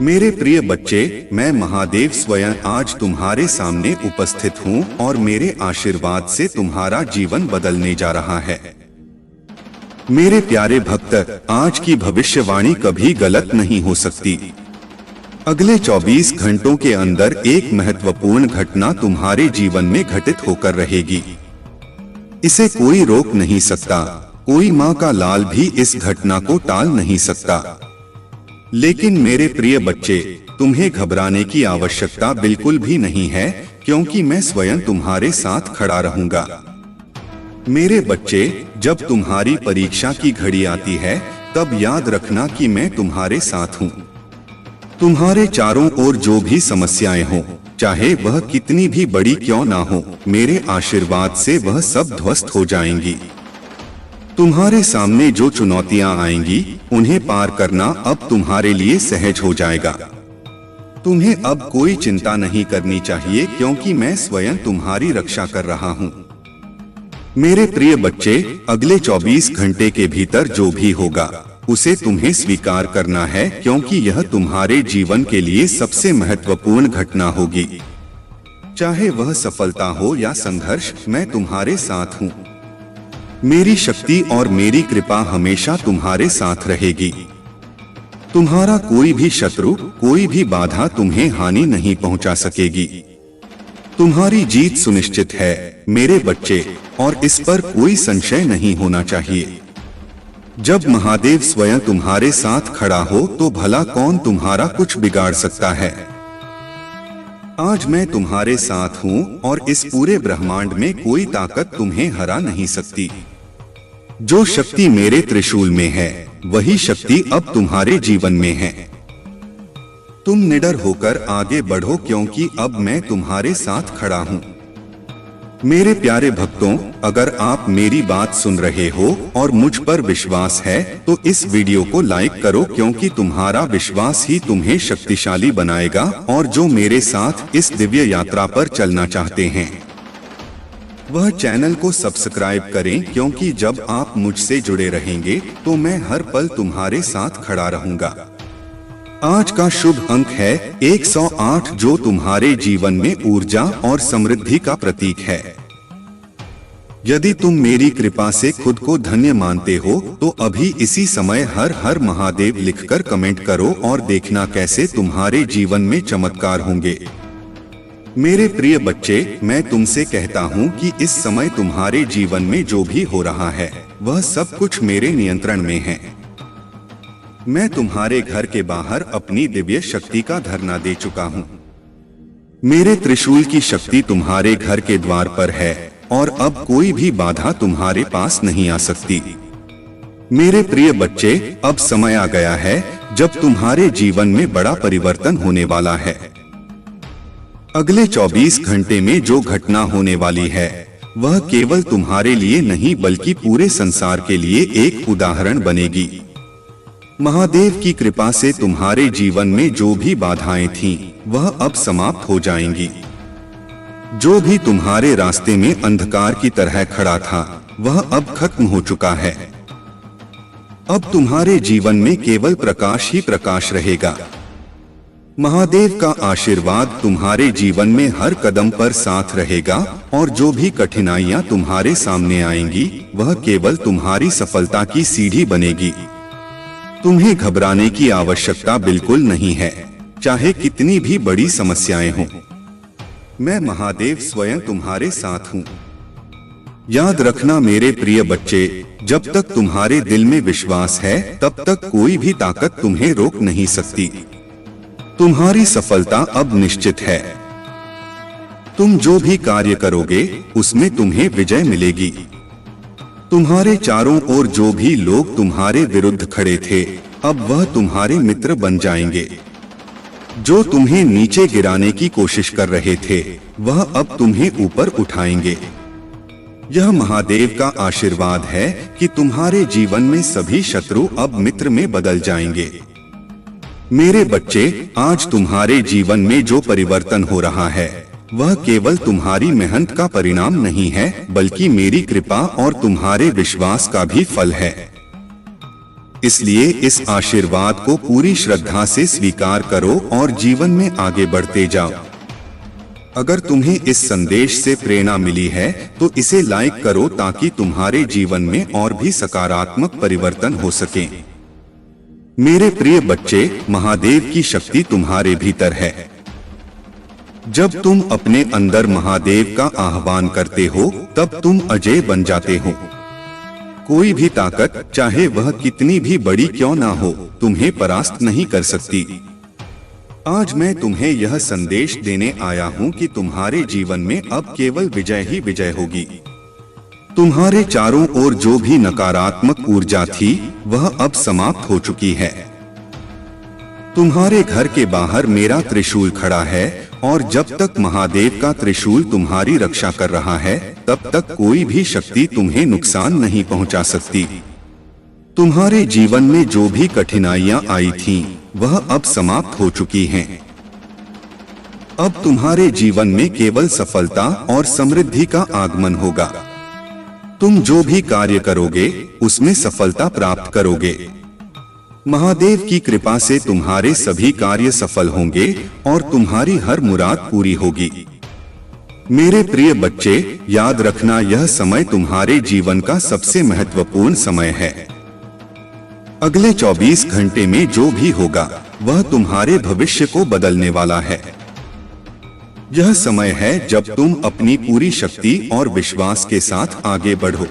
मेरे प्रिय बच्चे, मैं महादेव स्वयं आज तुम्हारे सामने उपस्थित हूँ और मेरे आशीर्वाद से तुम्हारा जीवन बदलने जा रहा है। मेरे प्यारे भक्त, आज की भविष्यवाणी कभी गलत नहीं हो सकती। अगले 24 घंटों के अंदर एक महत्वपूर्ण घटना तुम्हारे जीवन में घटित होकर रहेगी। इसे कोई रोक नहीं सकता, कोई माँ का लाल भी इस घटना को टाल नहीं सकता। लेकिन मेरे प्रिय बच्चे, तुम्हें घबराने की आवश्यकता बिल्कुल भी नहीं है, क्योंकि मैं स्वयं तुम्हारे साथ खड़ा रहूंगा। मेरे बच्चे, जब तुम्हारी परीक्षा की घड़ी आती है, तब याद रखना कि मैं तुम्हारे साथ हूँ। तुम्हारे चारों ओर जो भी समस्याएं हो, चाहे वह कितनी भी बड़ी क्यों ना हो, मेरे आशीर्वाद से वह सब ध्वस्त हो जाएंगी। तुम्हारे सामने जो चुनौतियां आएंगी, उन्हें पार करना अब तुम्हारे लिए सहज हो जाएगा। तुम्हें अब कोई चिंता नहीं करनी चाहिए, क्योंकि मैं स्वयं तुम्हारी रक्षा कर रहा हूँ। मेरे प्रिय बच्चे, अगले 24 घंटे के भीतर जो भी होगा, उसे तुम्हें स्वीकार करना है, क्योंकि यह तुम्हारे जीवन के लिए सबसे महत्वपूर्ण घटना होगी। चाहे वह सफलता हो या संघर्ष, मैं तुम्हारे साथ हूँ। मेरी शक्ति और मेरी कृपा हमेशा तुम्हारे साथ रहेगी। तुम्हारा कोई भी शत्रु, कोई भी बाधा तुम्हें हानि नहीं पहुंचा सकेगी। तुम्हारी जीत सुनिश्चित है मेरे बच्चे, और इस पर कोई संशय नहीं होना चाहिए। जब महादेव स्वयं तुम्हारे साथ खड़ा हो, तो भला कौन तुम्हारा कुछ बिगाड़ सकता है। आज मैं तुम्हारे साथ हूँ और इस पूरे ब्रह्मांड में कोई ताकत तुम्हें हरा नहीं सकती। जो शक्ति मेरे त्रिशूल में है, वही शक्ति अब तुम्हारे जीवन में है। तुम निडर होकर आगे बढ़ो, क्योंकि अब मैं तुम्हारे साथ खड़ा हूँ। मेरे प्यारे भक्तों, अगर आप मेरी बात सुन रहे हो और मुझ पर विश्वास है, तो इस वीडियो को लाइक करो, क्योंकि तुम्हारा विश्वास ही तुम्हें शक्तिशाली बनाएगा। और जो मेरे साथ इस दिव्य यात्रा पर चलना चाहते हैं, वह चैनल को सब्सक्राइब करें, क्योंकि जब आप मुझसे जुड़े रहेंगे, तो मैं हर पल तुम्हारे साथ खड़ा रहूंगा। आज का शुभ अंक है 108, जो तुम्हारे जीवन में ऊर्जा और समृद्धि का प्रतीक है। यदि तुम मेरी कृपा से खुद को धन्य मानते हो, तो अभी इसी समय हर हर महादेव लिखकर कमेंट करो और देखना कैसे तुम्हारे जीवन में चमत्कार होंगे। मेरे प्रिय बच्चे, मैं तुमसे कहता हूँ कि इस समय तुम्हारे जीवन में जो भी हो रहा है, वह सब कुछ मेरे नियंत्रण में है। मैं तुम्हारे घर के बाहर अपनी दिव्य शक्ति का धरना दे चुका हूँ। मेरे त्रिशूल की शक्ति तुम्हारे घर के द्वार पर है, और अब कोई भी बाधा तुम्हारे पास नहीं आ सकती। मेरे प्रिय बच्चे, अब समय आ गया है जब तुम्हारे जीवन में बड़ा परिवर्तन होने वाला है। अगले 24 घंटे में जो घटना होने वाली है, वह केवल तुम्हारे लिए नहीं, बल्कि पूरे संसार के लिए एक उदाहरण बनेगी। महादेव की कृपा से तुम्हारे जीवन में जो भी बाधाएं थीं, वह अब समाप्त हो जाएंगी। जो भी तुम्हारे रास्ते में अंधकार की तरह खड़ा था, वह अब खत्म हो चुका है। अब तुम्हारे जीवन में केवल प्रकाश ही प्रकाश रहेगा। महादेव का आशीर्वाद तुम्हारे जीवन में हर कदम पर साथ रहेगा, और जो भी कठिनाइयां तुम्हारे सामने आएंगी, वह केवल तुम्हारी सफलता की सीढ़ी बनेगी। तुम्हें घबराने की आवश्यकता बिल्कुल नहीं है, चाहे कितनी भी बड़ी समस्याएं हों। मैं महादेव स्वयं तुम्हारे साथ हूँ। याद रखना मेरे प्रिय बच्चे, जब तक तुम्हारे दिल में विश्वास है, तब तक कोई भी ताकत तुम्हें रोक नहीं सकती। तुम्हारी सफलता अब निश्चित है। तुम जो भी कार्य करोगे, उसमें तुम्हें विजय मिलेगी। तुम्हारे चारों ओर जो भी लोग तुम्हारे विरुद्ध खड़े थे, अब वह तुम्हारे मित्र बन जाएंगे। जो तुम्हें नीचे गिराने की कोशिश कर रहे थे, वह अब तुम्हें ऊपर उठाएंगे। यह महादेव का आशीर्वाद है कि तुम्हारे जीवन में सभी शत्रु अब मित्र में बदल जाएंगे। मेरे बच्चे, आज तुम्हारे जीवन में जो परिवर्तन हो रहा है, वह केवल तुम्हारी मेहनत का परिणाम नहीं है, बल्कि मेरी कृपा और तुम्हारे विश्वास का भी फल है। इसलिए इस आशीर्वाद को पूरी श्रद्धा से स्वीकार करो और जीवन में आगे बढ़ते जाओ। अगर तुम्हें इस संदेश से प्रेरणा मिली है तो इसे लाइक करो ताकि तुम्हारे जीवन में और भी सकारात्मक परिवर्तन हो सके। मेरे प्रिय बच्चे, महादेव की शक्ति तुम्हारे भीतर है। जब तुम अपने अंदर महादेव का आह्वान करते हो तब तुम अजय बन जाते हो। कोई भी ताकत, चाहे वह कितनी भी बड़ी क्यों ना हो, तुम्हें परास्त नहीं कर सकती। आज मैं तुम्हें यह संदेश देने आया हूँ कि तुम्हारे जीवन में अब केवल विजय ही विजय होगी। तुम्हारे चारों ओर जो भी नकारात्मक ऊर्जा थी वह अब समाप्त हो चुकी है। तुम्हारे घर के बाहर मेरा त्रिशूल खड़ा है और जब तक महादेव का त्रिशूल तुम्हारी रक्षा कर रहा है तब तक कोई भी शक्ति तुम्हें नुकसान नहीं पहुंचा सकती। तुम्हारे जीवन में जो भी कठिनाइयां आई थीं, वह अब समाप्त हो चुकी हैं। अब तुम्हारे जीवन में केवल सफलता और समृद्धि का आगमन होगा। तुम जो भी कार्य करोगे उसमें सफलता प्राप्त करोगे। महादेव की कृपा से तुम्हारे सभी कार्य सफल होंगे और तुम्हारी हर मुराद पूरी होगी। मेरे प्रिय बच्चे, याद रखना यह समय तुम्हारे जीवन का सबसे महत्वपूर्ण समय है। अगले 24 घंटे में जो भी होगा वह तुम्हारे भविष्य को बदलने वाला है। यह समय है जब तुम अपनी पूरी शक्ति और विश्वास के साथ आगे बढ़ो।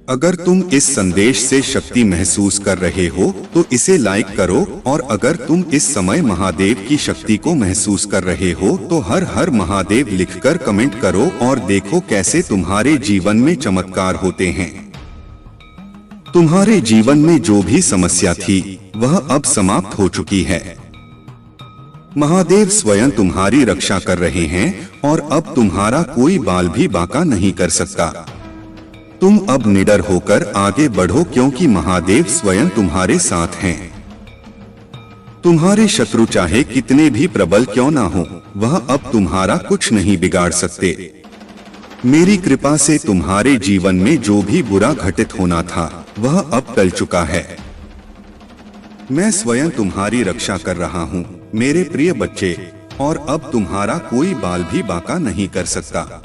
अगर तुम इस संदेश से शक्ति महसूस कर रहे हो तो इसे लाइक करो, और अगर तुम इस समय महादेव की शक्ति को महसूस कर रहे हो तो हर हर महादेव लिखकर कमेंट करो और देखो कैसे तुम्हारे जीवन में चमत्कार होते हैं। तुम्हारे जीवन में जो भी समस्या थी वह अब समाप्त हो चुकी है। महादेव स्वयं तुम्हारी रक्षा कर रहे हैं और अब तुम्हारा कोई बाल भी बांका नहीं कर सकता। तुम अब निडर होकर आगे बढ़ो क्योंकि महादेव स्वयं तुम्हारे साथ हैं। तुम्हारे शत्रु चाहे कितने भी प्रबल क्यों ना हो, वह अब तुम्हारा कुछ नहीं बिगाड़ सकते। मेरी कृपा से तुम्हारे जीवन में जो भी बुरा घटित होना था वह अब टल चुका है। मैं स्वयं तुम्हारी रक्षा कर रहा हूँ मेरे प्रिय बच्चे, और अब तुम्हारा कोई बाल भी बांका नहीं कर सकता।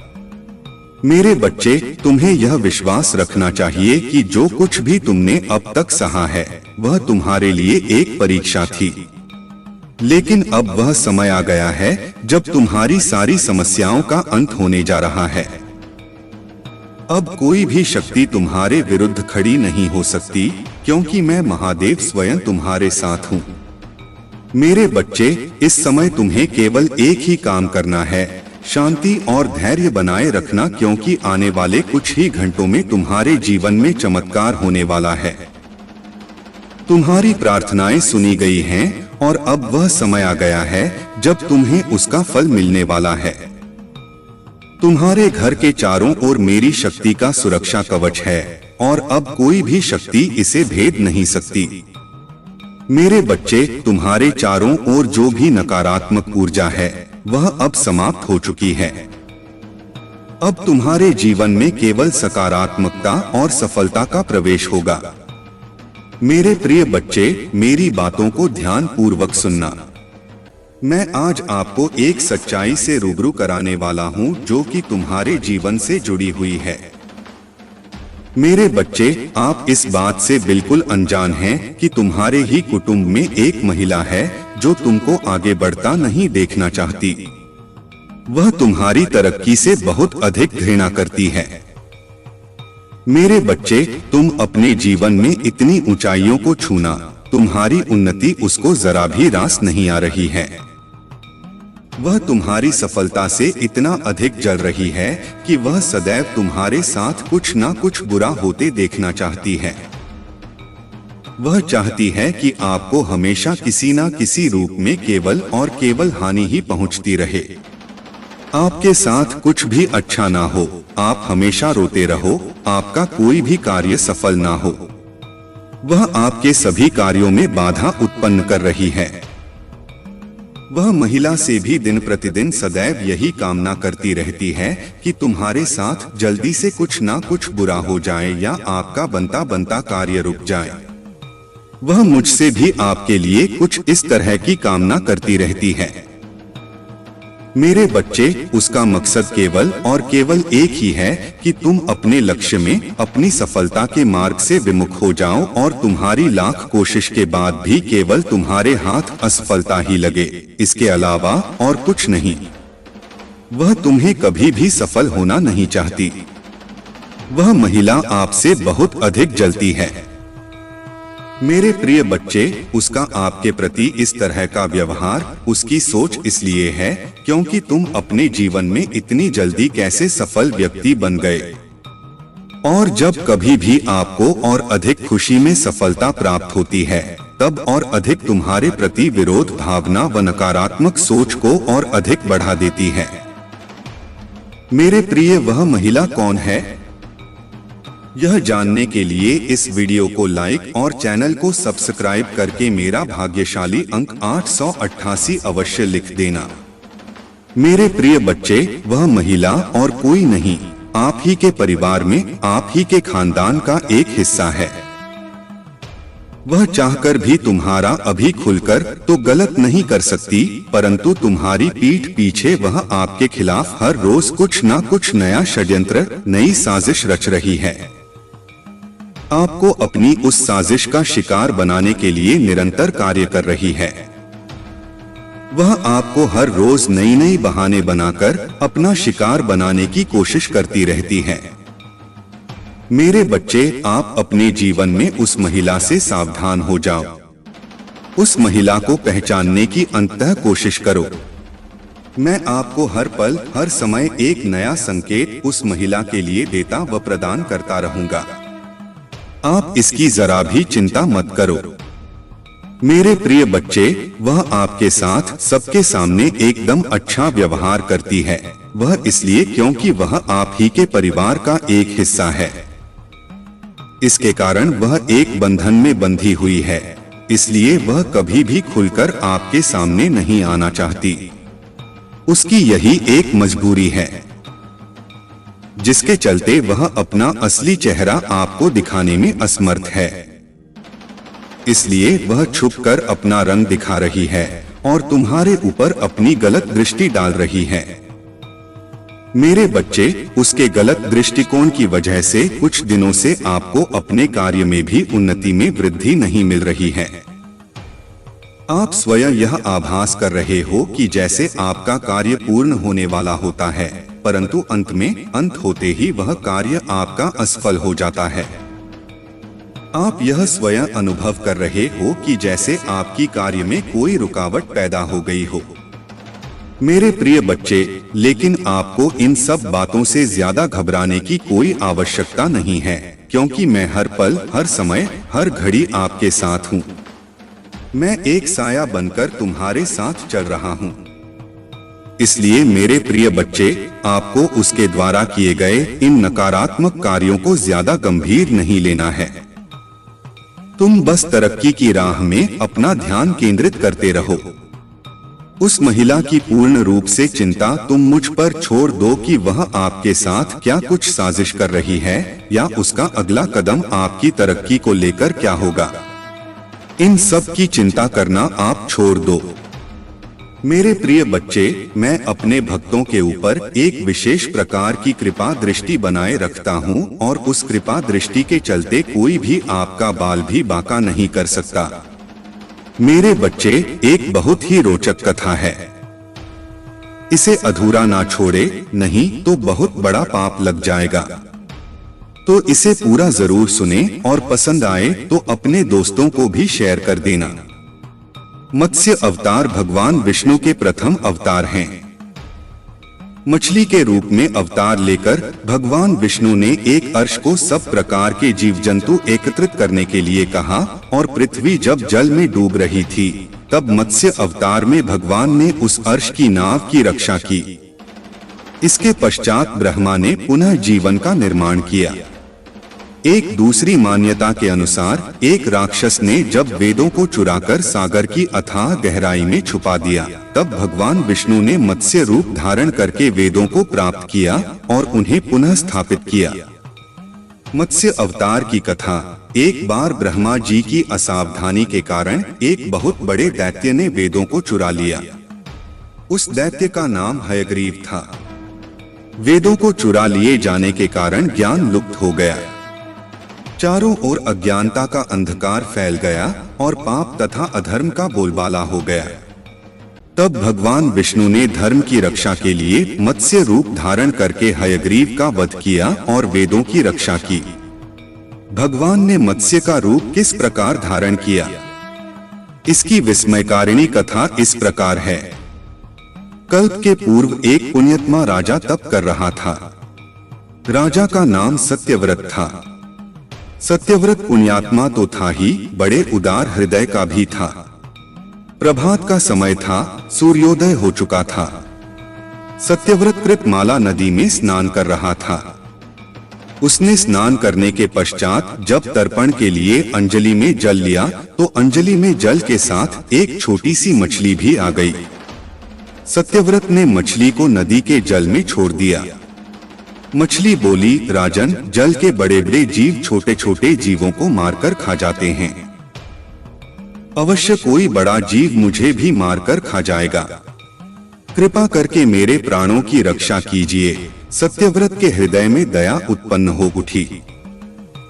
मेरे बच्चे, तुम्हें यह विश्वास रखना चाहिए कि जो कुछ भी तुमने अब तक सहा है वह तुम्हारे लिए एक परीक्षा थी, लेकिन अब वह समय आ गया है जब तुम्हारी सारी समस्याओं का अंत होने जा रहा है। अब कोई भी शक्ति तुम्हारे विरुद्ध खड़ी नहीं हो सकती क्योंकि मैं महादेव स्वयं तुम्हारे साथ हूँ। मेरे बच्चे, इस समय तुम्हें केवल एक ही काम करना है, शांति और धैर्य बनाए रखना, क्योंकि आने वाले कुछ ही घंटों में तुम्हारे जीवन में चमत्कार होने वाला है। तुम्हारी प्रार्थनाएं सुनी गई हैं और अब वह समय आ गया है जब तुम्हें उसका फल मिलने वाला है। तुम्हारे घर के चारों ओर मेरी शक्ति का सुरक्षा कवच है और अब कोई भी शक्ति इसे भेद नहीं सकती। मेरे बच्चे, तुम्हारे चारों ओर जो भी नकारात्मक ऊर्जा है वह अब समाप्त हो चुकी है। अब तुम्हारे जीवन में केवल सकारात्मकता और सफलता का प्रवेश होगा। मेरे प्रिय बच्चे, मेरी बातों को ध्यान पूर्वक सुनना। मैं आज आपको एक सच्चाई से रूबरू कराने वाला हूं जो कि तुम्हारे जीवन से जुड़ी हुई है। मेरे बच्चे, आप इस बात से बिल्कुल अनजान हैं कि तुम्हारे ही कुटुंब में एक महिला है जो तुमको आगे बढ़ता नहीं देखना चाहती। वह तुम्हारी तरक्की से बहुत अधिक घृणा करती है। मेरे बच्चे, तुम अपने जीवन में इतनी ऊंचाइयों को छूना, तुम्हारी उन्नति उसको जरा भी रास नहीं आ रही है। वह तुम्हारी सफलता से इतना अधिक जल रही है कि वह सदैव तुम्हारे साथ कुछ ना कुछ बुरा होते देखना चाहती है। वह चाहती है कि आपको हमेशा किसी ना किसी रूप में केवल और केवल हानि ही पहुंचती रहे। आपके साथ कुछ भी अच्छा ना हो, आप हमेशा रोते रहो, आपका कोई भी कार्य सफल ना हो। वह आपके सभी कार्यों में बाधा उत्पन्न कर रही है। वह महिला से भी दिन प्रतिदिन सदैव यही कामना करती रहती है कि तुम्हारे साथ जल्दी से कुछ ना कुछ बुरा हो जाए या आपका बनता बनता कार्य रुक जाए। वह मुझसे भी आपके लिए कुछ इस तरह की कामना करती रहती है। मेरे बच्चे, उसका मकसद केवल और केवल एक ही है कि तुम अपने लक्ष्य में अपनी सफलता के मार्ग से विमुख हो जाओ और तुम्हारी लाख कोशिश के बाद भी केवल तुम्हारे हाथ असफलता ही लगे, इसके अलावा और कुछ नहीं। वह तुम्हें कभी भी सफल होना नहीं चाहती। वह महिला आपसे बहुत अधिक जलती है। मेरे प्रिय बच्चे, उसका आपके प्रति इस तरह का व्यवहार, उसकी सोच इसलिए है क्योंकि तुम अपने जीवन में इतनी जल्दी कैसे सफल व्यक्ति बन गए। और जब कभी भी आपको और अधिक खुशी में सफलता प्राप्त होती है, तब और अधिक तुम्हारे प्रति विरोध भावना व नकारात्मक सोच को और अधिक बढ़ा देती है। मेरे प्रिय, वह महिला कौन है? यह जानने के लिए इस वीडियो को लाइक और चैनल को सब्सक्राइब करके मेरा भाग्यशाली अंक 888 अवश्य लिख देना। मेरे प्रिय बच्चे, वह महिला और कोई नहीं, आप ही के परिवार में, आप ही के खानदान का एक हिस्सा है। वह चाहकर भी तुम्हारा अभी खुलकर तो गलत नहीं कर सकती, परंतु तुम्हारी पीठ पीछे वह आपके खिलाफ हर रोज कुछ ना कुछ नया षड्यंत्र, नई साजिश रच रही है। आपको अपनी उस साजिश का शिकार बनाने के लिए निरंतर कार्य कर रही है। वह आपको हर रोज नई नई बहाने बनाकर अपना शिकार बनाने की कोशिश करती रहती है। मेरे बच्चे, आप अपने जीवन में उस महिला से सावधान हो जाओ। उस महिला को पहचानने की अंततः कोशिश करो। मैं आपको हर पल हर समय एक नया संकेत उस महिला के लिए देता व प्रदान करता रहूंगा। आप इसकी जरा भी चिंता मत करो। मेरे प्रिय बच्चे, वह आपके साथ सबके सामने एकदम अच्छा व्यवहार करती है। वह इसलिए क्योंकि वह आप ही के परिवार का एक हिस्सा है। इसके कारण वह एक बंधन में बंधी हुई है, इसलिए वह कभी भी खुलकर आपके सामने नहीं आना चाहती। उसकी यही एक मजबूरी है, जिसके चलते वह अपना असली चेहरा आपको दिखाने में असमर्थ है। इसलिए वह छुपकर अपना रंग दिखा रही है और तुम्हारे ऊपर अपनी गलत दृष्टि डाल रही है। मेरे बच्चे, उसके गलत दृष्टिकोण की वजह से कुछ दिनों से आपको अपने कार्य में भी उन्नति में वृद्धि नहीं मिल रही है। आप स्वयं यह आभास कर रहे हो कि जैसे आपका कार्य पूर्ण होने वाला होता है, परंतु अंत होते ही वह कार्य आपका असफल हो जाता है। आप यह स्वयं अनुभव कर रहे हो कि जैसे आपकी कार्य में कोई रुकावट पैदा हो गई हो। मेरे प्रिय बच्चे, लेकिन आपको इन सब बातों से ज्यादा घबराने की कोई आवश्यकता नहीं है, क्योंकि मैं हर पल, हर समय, हर घड़ी आपके साथ हूँ। मैं एक साया बनकर तुम्हारे साथ चल रहा हूँ। इसलिए मेरे प्रिय बच्चे, आपको उसके द्वारा किए गए इन नकारात्मक कार्यों को ज्यादा गंभीर नहीं लेना है। तुम बस तरक्की की राह में अपना ध्यान केंद्रित करते रहो। उस महिला की पूर्ण रूप से चिंता तुम मुझ पर छोड़ दो कि वह आपके साथ क्या कुछ साजिश कर रही है या उसका अगला कदम आपकी तरक्की को लेकर क्या होगा। इन सब की चिंता करना आप छोड़ दो। मेरे प्रिय बच्चे, मैं अपने भक्तों के ऊपर एक विशेष प्रकार की कृपा दृष्टि बनाए रखता हूँ और उस कृपा दृष्टि के चलते कोई भी आपका बाल भी बांका नहीं कर सकता। मेरे बच्चे, एक बहुत ही रोचक कथा है। इसे अधूरा ना छोड़े, नहीं तो बहुत बड़ा पाप लग जाएगा। तो इसे पूरा जरूर सुने और पसंद आए तो अपने दोस्तों को भी शेयर कर देना। मत्स्य अवतार भगवान विष्णु के प्रथम अवतार हैं। मछली के रूप में अवतार लेकर भगवान विष्णु ने एक अर्श को सब प्रकार के जीव जंतु एकत्रित करने के लिए कहा और पृथ्वी जब जल में डूब रही थी, तब मत्स्य अवतार में भगवान ने उस अर्श की नाव की रक्षा की। इसके पश्चात ब्रह्मा ने पुनः जीवन का निर्माण किया। एक दूसरी मान्यता के अनुसार एक राक्षस ने जब वेदों को चुराकर सागर की अथाह गहराई में छुपा दिया, तब भगवान विष्णु ने मत्स्य रूप धारण करके वेदों को प्राप्त किया और उन्हें पुनः स्थापित किया। मत्स्य अवतार की कथा एक बार ब्रह्मा जी की असावधानी के कारण एक बहुत बड़े दैत्य ने वेदों को चुरा लिया। उस दैत्य का नाम हयग्रीव था। वेदों को चुरा लिए जाने के कारण ज्ञान लुप्त हो गया। चारों ओर अज्ञानता का अंधकार फैल गया और पाप तथा अधर्म का बोलबाला हो गया। तब भगवान विष्णु ने धर्म की रक्षा के लिए मत्स्य रूप धारण करके हयग्रीव का वध किया और वेदों की रक्षा की। भगवान ने मत्स्य का रूप किस प्रकार धारण किया, इसकी विस्मयकारिणी कथा इस प्रकार है। कल्प के पूर्व एक पुण्यात्मा राजा तप कर रहा था। राजा का नाम सत्यव्रत था। सत्यव्रत पुण्यात्मा तो था ही, बड़े उदार हृदय का भी था। प्रभात का समय था, सूर्योदय हो चुका था। सत्यव्रत कृतमाला नदी में स्नान कर रहा था। उसने स्नान करने के पश्चात जब तर्पण के लिए अंजलि में जल लिया तो अंजलि में जल के साथ एक छोटी सी मछली भी आ गई। सत्यव्रत ने मछली को नदी के जल में छोड़ दिया। मछली बोली, राजन, जल के बड़े बड़े जीव छोटे छोटे जीवों को मारकर खा जाते हैं। अवश्य कोई बड़ा जीव मुझे भी मारकर खा जाएगा। कृपा करके मेरे प्राणों की रक्षा कीजिए। सत्यव्रत के हृदय में दया उत्पन्न हो उठी।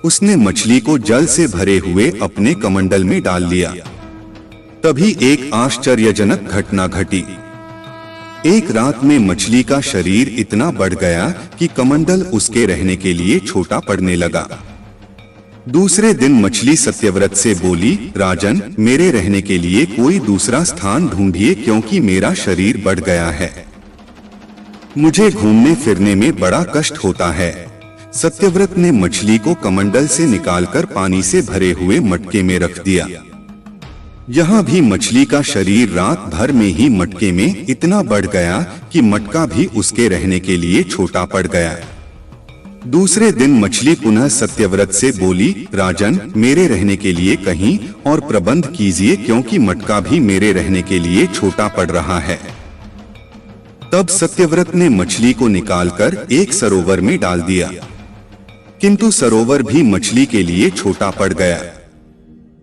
उसने मछली को जल से भरे हुए अपने कमंडल में डाल लिया। तभी एक आश्चर्यजनक घटना घटी। एक रात में मछली का शरीर इतना बढ़ गया कि कमंडल उसके रहने के लिए छोटा पड़ने लगा। दूसरे दिन मछली सत्यव्रत से बोली, राजन, मेरे रहने के लिए कोई दूसरा स्थान ढूंढिए क्योंकि मेरा शरीर बढ़ गया है। मुझे घूमने फिरने में बड़ा कष्ट होता है। सत्यव्रत ने मछली को कमंडल से निकालकर पानी से भरे हुए मटके में रख दिया। यहाँ भी मछली का शरीर रात भर में ही मटके में इतना बढ़ गया कि मटका भी उसके रहने के लिए छोटा पड़ गया। दूसरे दिन मछली पुनः सत्यव्रत से बोली, राजन, मेरे रहने के लिए कहीं और प्रबंध कीजिए क्योंकि मटका भी मेरे रहने के लिए छोटा पड़ रहा है। तब सत्यव्रत ने मछली को निकालकर एक सरोवर में डाल दिया, किंतु सरोवर भी मछली के लिए छोटा पड़ गया।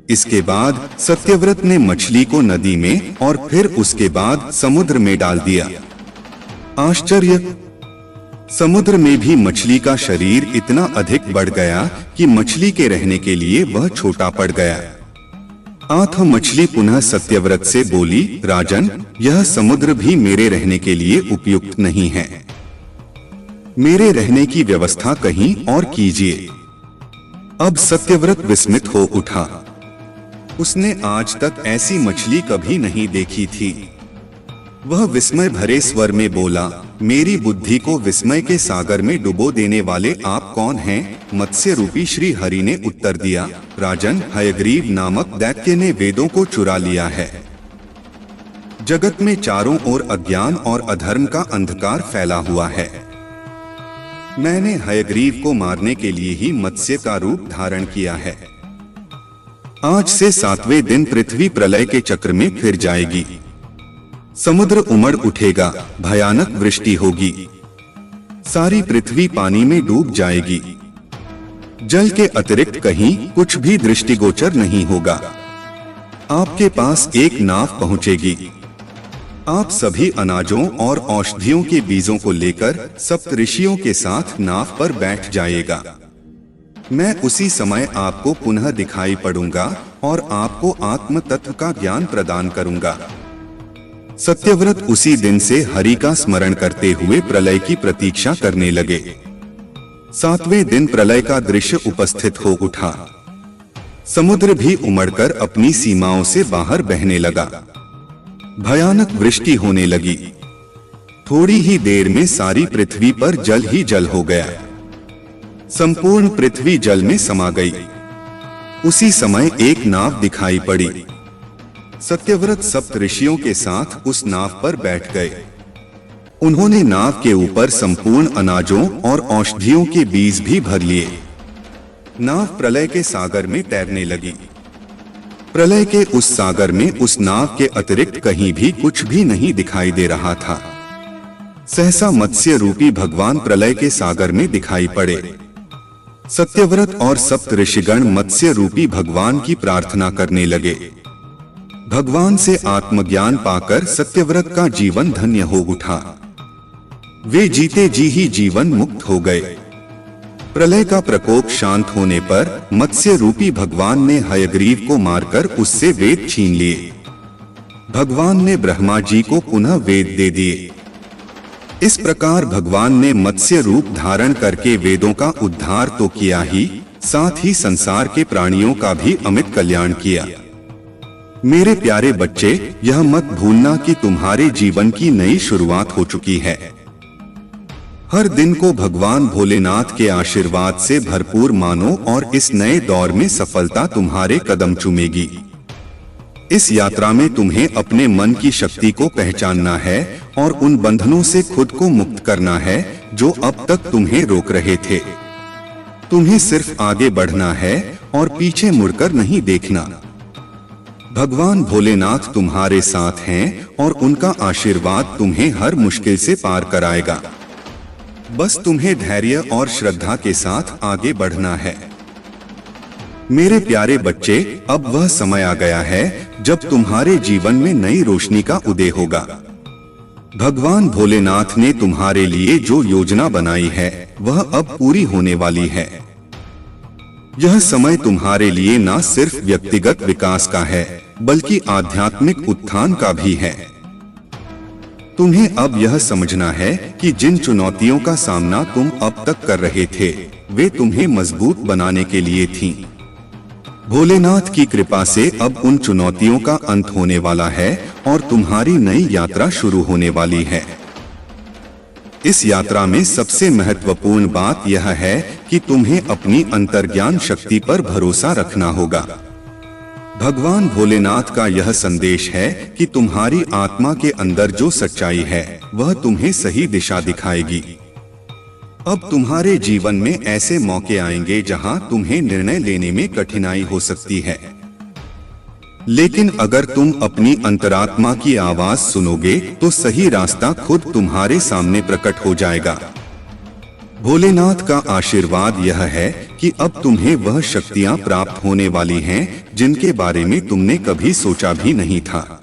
इसके बाद सत्यव्रत ने मछली को नदी में और फिर उसके बाद समुद्र में डाल दिया। आश्चर्य! समुद्र में भी मछली का शरीर इतना अधिक बढ़ गया कि मछली के रहने के लिए वह छोटा पड़ गया। आठ मछली पुनः सत्यव्रत से बोली, राजन, यह समुद्र भी मेरे रहने के लिए उपयुक्त नहीं है। मेरे रहने की व्यवस्था कहीं और कीजिए। अब सत्यव्रत विस्मित हो उठा। उसने आज तक ऐसी मछली कभी नहीं देखी थी। वह विस्मय भरे स्वर में बोला, मेरी बुद्धि को विस्मय के सागर में डुबो देने वाले आप कौन हैं? मत्स्य रूपी श्री हरि ने उत्तर दिया, राजन, हयग्रीव नामक दैत्य ने वेदों को चुरा लिया है। जगत में चारों ओर अज्ञान और अधर्म का अंधकार फैला हुआ है। मैंने हयग्रीव को मारने के लिए ही मत्स्य का रूप धारण किया है। आज से 7वें दिन पृथ्वी प्रलय के चक्र में फिर जाएगी। समुद्र उमड़ उठेगा, भयानक वृष्टि होगी, सारी पृथ्वी पानी में डूब जाएगी। जल के अतिरिक्त कहीं कुछ भी दृष्टिगोचर नहीं होगा। आपके पास एक नाव पहुंचेगी। आप सभी अनाजों और औषधियों के बीजों को लेकर सप्तऋषियों के साथ नाव पर बैठ जाइएगा। मैं उसी समय आपको पुनः दिखाई पड़ूंगा और आपको आत्म तत्व का ज्ञान प्रदान करूंगा। सत्यव्रत उसी दिन से हरि का स्मरण करते हुए प्रलय की प्रतीक्षा करने लगे। 7वें दिन प्रलय का दृश्य उपस्थित हो उठा। समुद्र भी उमड़कर अपनी सीमाओं से बाहर बहने लगा। भयानक वृष्टि होने लगी। थोड़ी ही देर में सारी पृथ्वी पर जल ही जल हो गया। संपूर्ण पृथ्वी जल में समा गई। उसी समय एक नाव दिखाई पड़ी। सत्यव्रत सप्तऋषियों के साथ उस नाव पर बैठ गए। उन्होंने नाव के ऊपर संपूर्ण अनाजों और औषधियों के बीज भी भर लिए। नाव प्रलय के सागर में तैरने लगी। प्रलय के उस सागर में उस नाव के अतिरिक्त कहीं भी कुछ भी नहीं दिखाई दे रहा था। सहसा मत्स्य रूपी भगवान प्रलय के सागर में दिखाई पड़े। सत्यव्रत और सप्त ऋषिगण मत्स्य रूपी भगवान की प्रार्थना करने लगे। भगवान से आत्मज्ञान पाकर सत्यव्रत का जीवन धन्य हो उठा। वे जीते जी ही जीवन मुक्त हो गए। प्रलय का प्रकोप शांत होने पर मत्स्य रूपी भगवान ने हयग्रीव को मारकर उससे वेद छीन लिए। भगवान ने ब्रह्मा जी को पुनः वेद दे दिए। इस प्रकार भगवान ने मत्स्य रूप धारण करके वेदों का उद्धार तो किया ही, साथ ही संसार के प्राणियों का भी अमित कल्याण किया। मेरे प्यारे बच्चे, यह मत भूलना कि तुम्हारे जीवन की नई शुरुआत हो चुकी है। हर दिन को भगवान भोलेनाथ के आशीर्वाद से भरपूर मानो और इस नए दौर में सफलता तुम्हारे कदम चूमेगी। इस यात्रा में तुम्हें अपने मन की शक्ति को पहचानना है और उन बंधनों से खुद को मुक्त करना है जो अब तक तुम्हें रोक रहे थे। तुम्हें सिर्फ आगे बढ़ना है और पीछे मुड़कर नहीं देखना। भगवान भोलेनाथ तुम्हारे साथ हैं और उनका आशीर्वाद तुम्हें हर मुश्किल से पार कराएगा। बस तुम्हें धैर्य और श्रद्धा के साथ आगे बढ़ना है। मेरे प्यारे बच्चे, अब वह समय आ गया है जब तुम्हारे जीवन में नई रोशनी का उदय होगा। भगवान भोलेनाथ ने तुम्हारे लिए जो योजना बनाई है वह अब पूरी होने वाली है। यह समय तुम्हारे लिए न सिर्फ व्यक्तिगत विकास का है बल्कि आध्यात्मिक उत्थान का भी है। तुम्हें अब यह समझना है कि जिन चुनौतियों का सामना तुम अब तक कर रहे थे वे तुम्हें मजबूत बनाने के लिए थीं। भोलेनाथ की कृपा से अब उन चुनौतियों का अंत होने वाला है और तुम्हारी नई यात्रा शुरू होने वाली है। इस यात्रा में सबसे महत्वपूर्ण बात यह है कि तुम्हें अपनी अंतर्ज्ञान शक्ति पर भरोसा रखना होगा। भगवान भोलेनाथ का यह संदेश है कि तुम्हारी आत्मा के अंदर जो सच्चाई है वह तुम्हें सही दिशा दिखाएगी। अब तुम्हारे जीवन में ऐसे मौके आएंगे जहां तुम्हें निर्णय लेने में कठिनाई हो सकती है, लेकिन अगर तुम अपनी अंतरात्मा की आवाज सुनोगे तो सही रास्ता खुद तुम्हारे सामने प्रकट हो जाएगा। भोलेनाथ का आशीर्वाद यह है कि अब तुम्हें वह शक्तियां प्राप्त होने वाली हैं जिनके बारे में तुमने कभी सोचा भी नहीं था।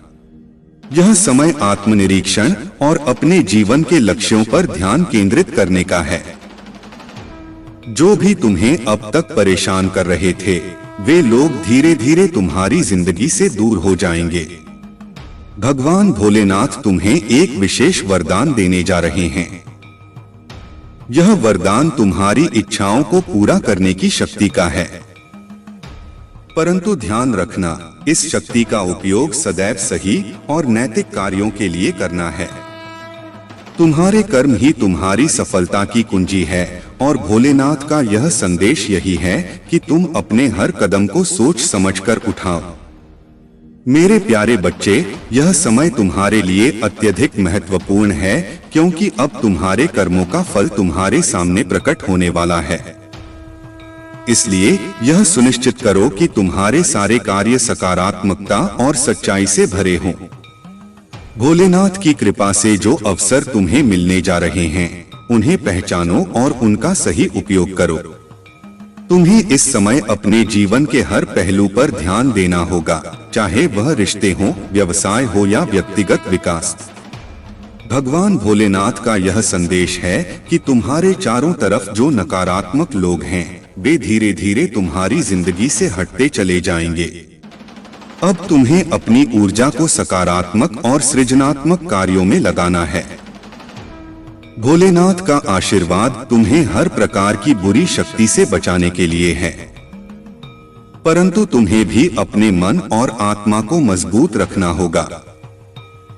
यह समय आत्मनिरीक्षण और अपने जीवन के लक्ष्यों पर ध्यान केंद्रित करने का है। जो भी तुम्हें अब तक परेशान कर रहे थे वे लोग धीरे धीरे तुम्हारी जिंदगी से दूर हो जाएंगे। भगवान भोलेनाथ तुम्हें एक विशेष वरदान देने जा रहे हैं। यह वरदान तुम्हारी इच्छाओं को पूरा करने की शक्ति का है, परंतु ध्यान रखना, इस शक्ति का उपयोग सदैव सही और नैतिक कार्यों के लिए करना है। तुम्हारे कर्म ही तुम्हारी सफलता की कुंजी है और भोलेनाथ का यह संदेश यही है कि तुम अपने हर कदम को सोच समझकर उठाओ। मेरे प्यारे बच्चे, यह समय तुम्हारे लिए अत्यधिक महत्वपूर्ण है क्योंकि अब तुम्हारे कर्मों का फल तुम्हारे सामने प्रकट होने वाला है। इसलिए यह सुनिश्चित करो कि तुम्हारे सारे कार्य सकारात्मकता और सच्चाई से भरे हों। भोलेनाथ की कृपा से जो अवसर तुम्हें मिलने जा रहे हैं उन्हें पहचानो और उनका सही उपयोग करो। तुम्हें इस समय अपने जीवन के हर पहलू पर ध्यान देना होगा, चाहे वह रिश्ते हो, व्यवसाय हो या व्यक्तिगत विकास। भगवान भोलेनाथ का यह संदेश है कि तुम्हारे चारों तरफ जो नकारात्मक लोग हैं वे धीरे धीरे तुम्हारी जिंदगी से हटते चले जाएंगे। अब तुम्हें अपनी ऊर्जा को सकारात्मक और सृजनात्मक कार्यों में लगाना है। भोलेनाथ का आशीर्वाद तुम्हें हर प्रकार की बुरी शक्ति से बचाने के लिए है, परंतु तुम्हें भी अपने मन और आत्मा को मजबूत रखना होगा।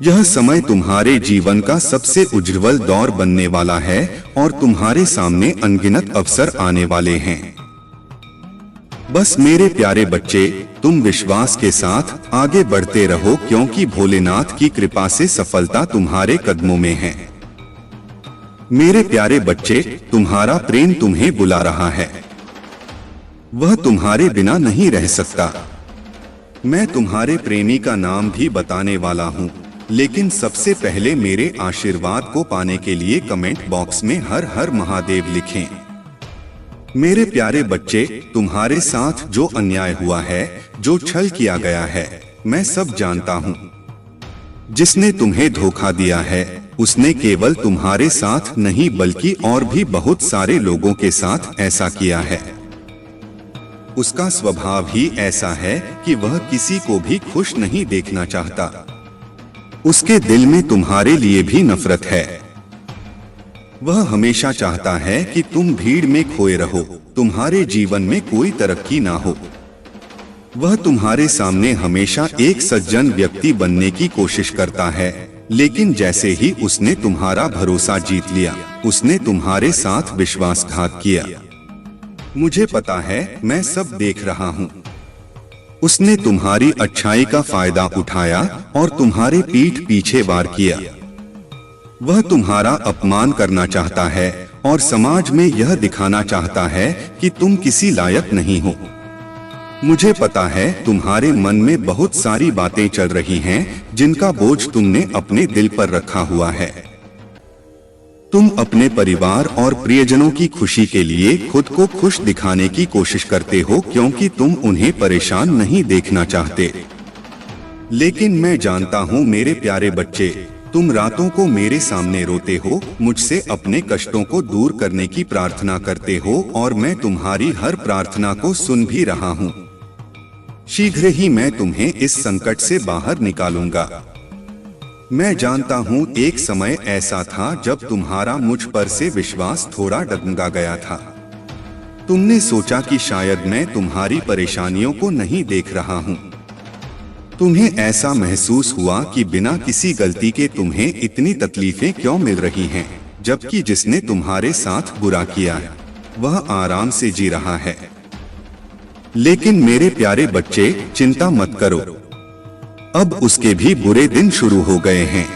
यह समय तुम्हारे जीवन का सबसे उज्जवल दौर बनने वाला है और तुम्हारे सामने अनगिनत अवसर आने वाले हैं। बस मेरे प्यारे बच्चे, तुम विश्वास के साथ आगे बढ़ते रहो क्योंकि भोलेनाथ की कृपा से सफलता तुम्हारे कदमों में है। मेरे प्यारे बच्चे, तुम्हारा प्रेम तुम्हें बुला रहा है। वह तुम्हारे बिना नहीं रह सकता। मैं तुम्हारे प्रेमी का नाम भी बताने वाला हूँ, लेकिन सबसे पहले मेरे आशीर्वाद को पाने के लिए कमेंट बॉक्स में हर हर महादेव लिखें। मेरे प्यारे बच्चे, तुम्हारे साथ जो अन्याय हुआ है, जो छल किया गया है, मैं सब जानता हूँ। जिसने तुम्हें धोखा दिया है, उसने केवल तुम्हारे साथ नहीं बल्कि और भी बहुत सारे लोगों के साथ ऐसा किया है। उसका स्वभाव ही ऐसा है कि वह किसी को भी खुश नहीं देखना चाहता। उसके दिल में तुम्हारे लिए भी नफरत है। वह हमेशा चाहता है कि तुम भीड़ में खोए रहो, तुम्हारे जीवन में कोई तरक्की ना हो। वह तुम्हारे सामने हमेशा एक सज्जन व्यक्ति बनने की कोशिश करता है, लेकिन जैसे ही उसने तुम्हारा भरोसा जीत लिया, उसने तुम्हारे साथ विश्वासघात किया। मुझे पता है, मैं सब देख रहा हूँ। उसने तुम्हारी अच्छाई का फायदा उठाया और तुम्हारे पीठ पीछे वार किया। वह तुम्हारा अपमान करना चाहता है और समाज में यह दिखाना चाहता है कि तुम किसी लायक नहीं हो। मुझे पता है, तुम्हारे मन में बहुत सारी बातें चल रही हैं, जिनका बोझ तुमने अपने दिल पर रखा हुआ है। तुम अपने परिवार और प्रियजनों की खुशी के लिए खुद को खुश दिखाने की कोशिश करते हो, क्योंकि तुम उन्हें परेशान नहीं देखना चाहते। लेकिन मैं जानता हूँ मेरे प्यारे बच्चे, तुम रातों को मेरे सामने रोते हो, मुझसे अपने कष्टों को दूर करने की प्रार्थना करते हो और मैं तुम्हारी हर प्रार्थना को सुन भी रहा हूँ। शीघ्र ही मैं तुम्हें इस संकट से बाहर निकालूंगा। मैं जानता हूँ एक समय ऐसा था जब तुम्हारा मुझ पर से विश्वास थोड़ा डगमगा गया था। तुमने सोचा कि शायद मैं तुम्हारी परेशानियों को नहीं देख रहा हूँ। तुम्हें ऐसा महसूस हुआ कि बिना किसी गलती के तुम्हें इतनी तकलीफें क्यों मिल रही हैं, जबकि जिसने तुम्हारे साथ बुरा किया वह आराम से जी रहा है। लेकिन मेरे प्यारे बच्चे, चिंता मत करो, अब उसके भी बुरे दिन शुरू हो गए हैं।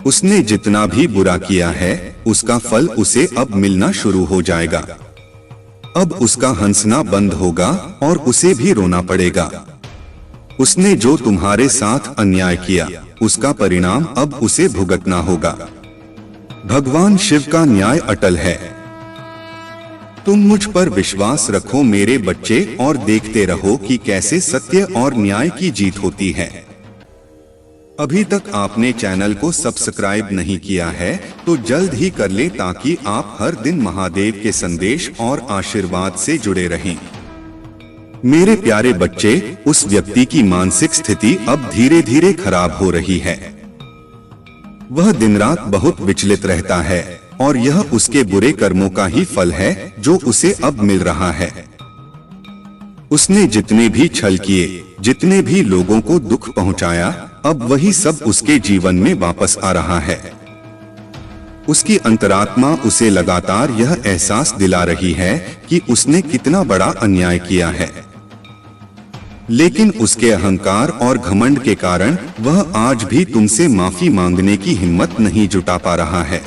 उसने जितना भी बुरा किया है, उसका फल उसे अब मिलना शुरू हो जाएगा। अब उसका हंसना बंद होगा और उसे भी रोना पड़ेगा। उसने जो तुम्हारे साथ अन्याय किया, उसका परिणाम अब उसे भुगतना होगा। भगवान शिव का न्याय अटल है। तुम मुझ पर विश्वास रखो मेरे बच्चे और देखते रहो कि कैसे सत्य और न्याय की जीत होती है। अभी तक आपने चैनल को सब्सक्राइब नहीं किया है तो जल्द ही कर ले, ताकि आप हर दिन महादेव के संदेश और आशीर्वाद से जुड़े रहें। मेरे प्यारे बच्चे, उस व्यक्ति की मानसिक स्थिति अब धीरे धीरे खराब हो रही है। वह दिन रात बहुत विचलित रहता है और यह उसके बुरे कर्मों का ही फल है जो उसे अब मिल रहा है। उसने जितने भी छल किए, जितने भी लोगों को दुख पहुंचाया, अब वही सब उसके जीवन में वापस आ रहा है। उसकी अंतरात्मा उसे लगातार यह एहसास दिला रही है कि उसने कितना बड़ा अन्याय किया है। लेकिन उसके अहंकार और घमंड के कारण वह आज भी तुमसे माफी मांगने की हिम्मत नहीं जुटा पा रहा है।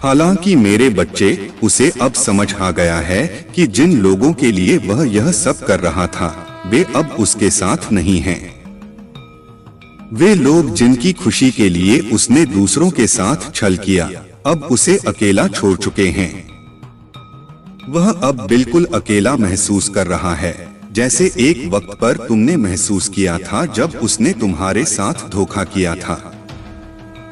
हालांकि मेरे बच्चे, उसे अब समझ आ गया है कि जिन लोगों के लिए वह यह सब कर रहा था, वे अब उसके साथ नहीं हैं। वे लोग जिनकी खुशी के लिए उसने दूसरों के साथ छल किया, अब उसे अकेला छोड़ चुके हैं। वह अब बिल्कुल अकेला महसूस कर रहा है, जैसे एक वक्त पर तुमने महसूस किया था जब उसने तुम्हारे साथ धोखा किया था।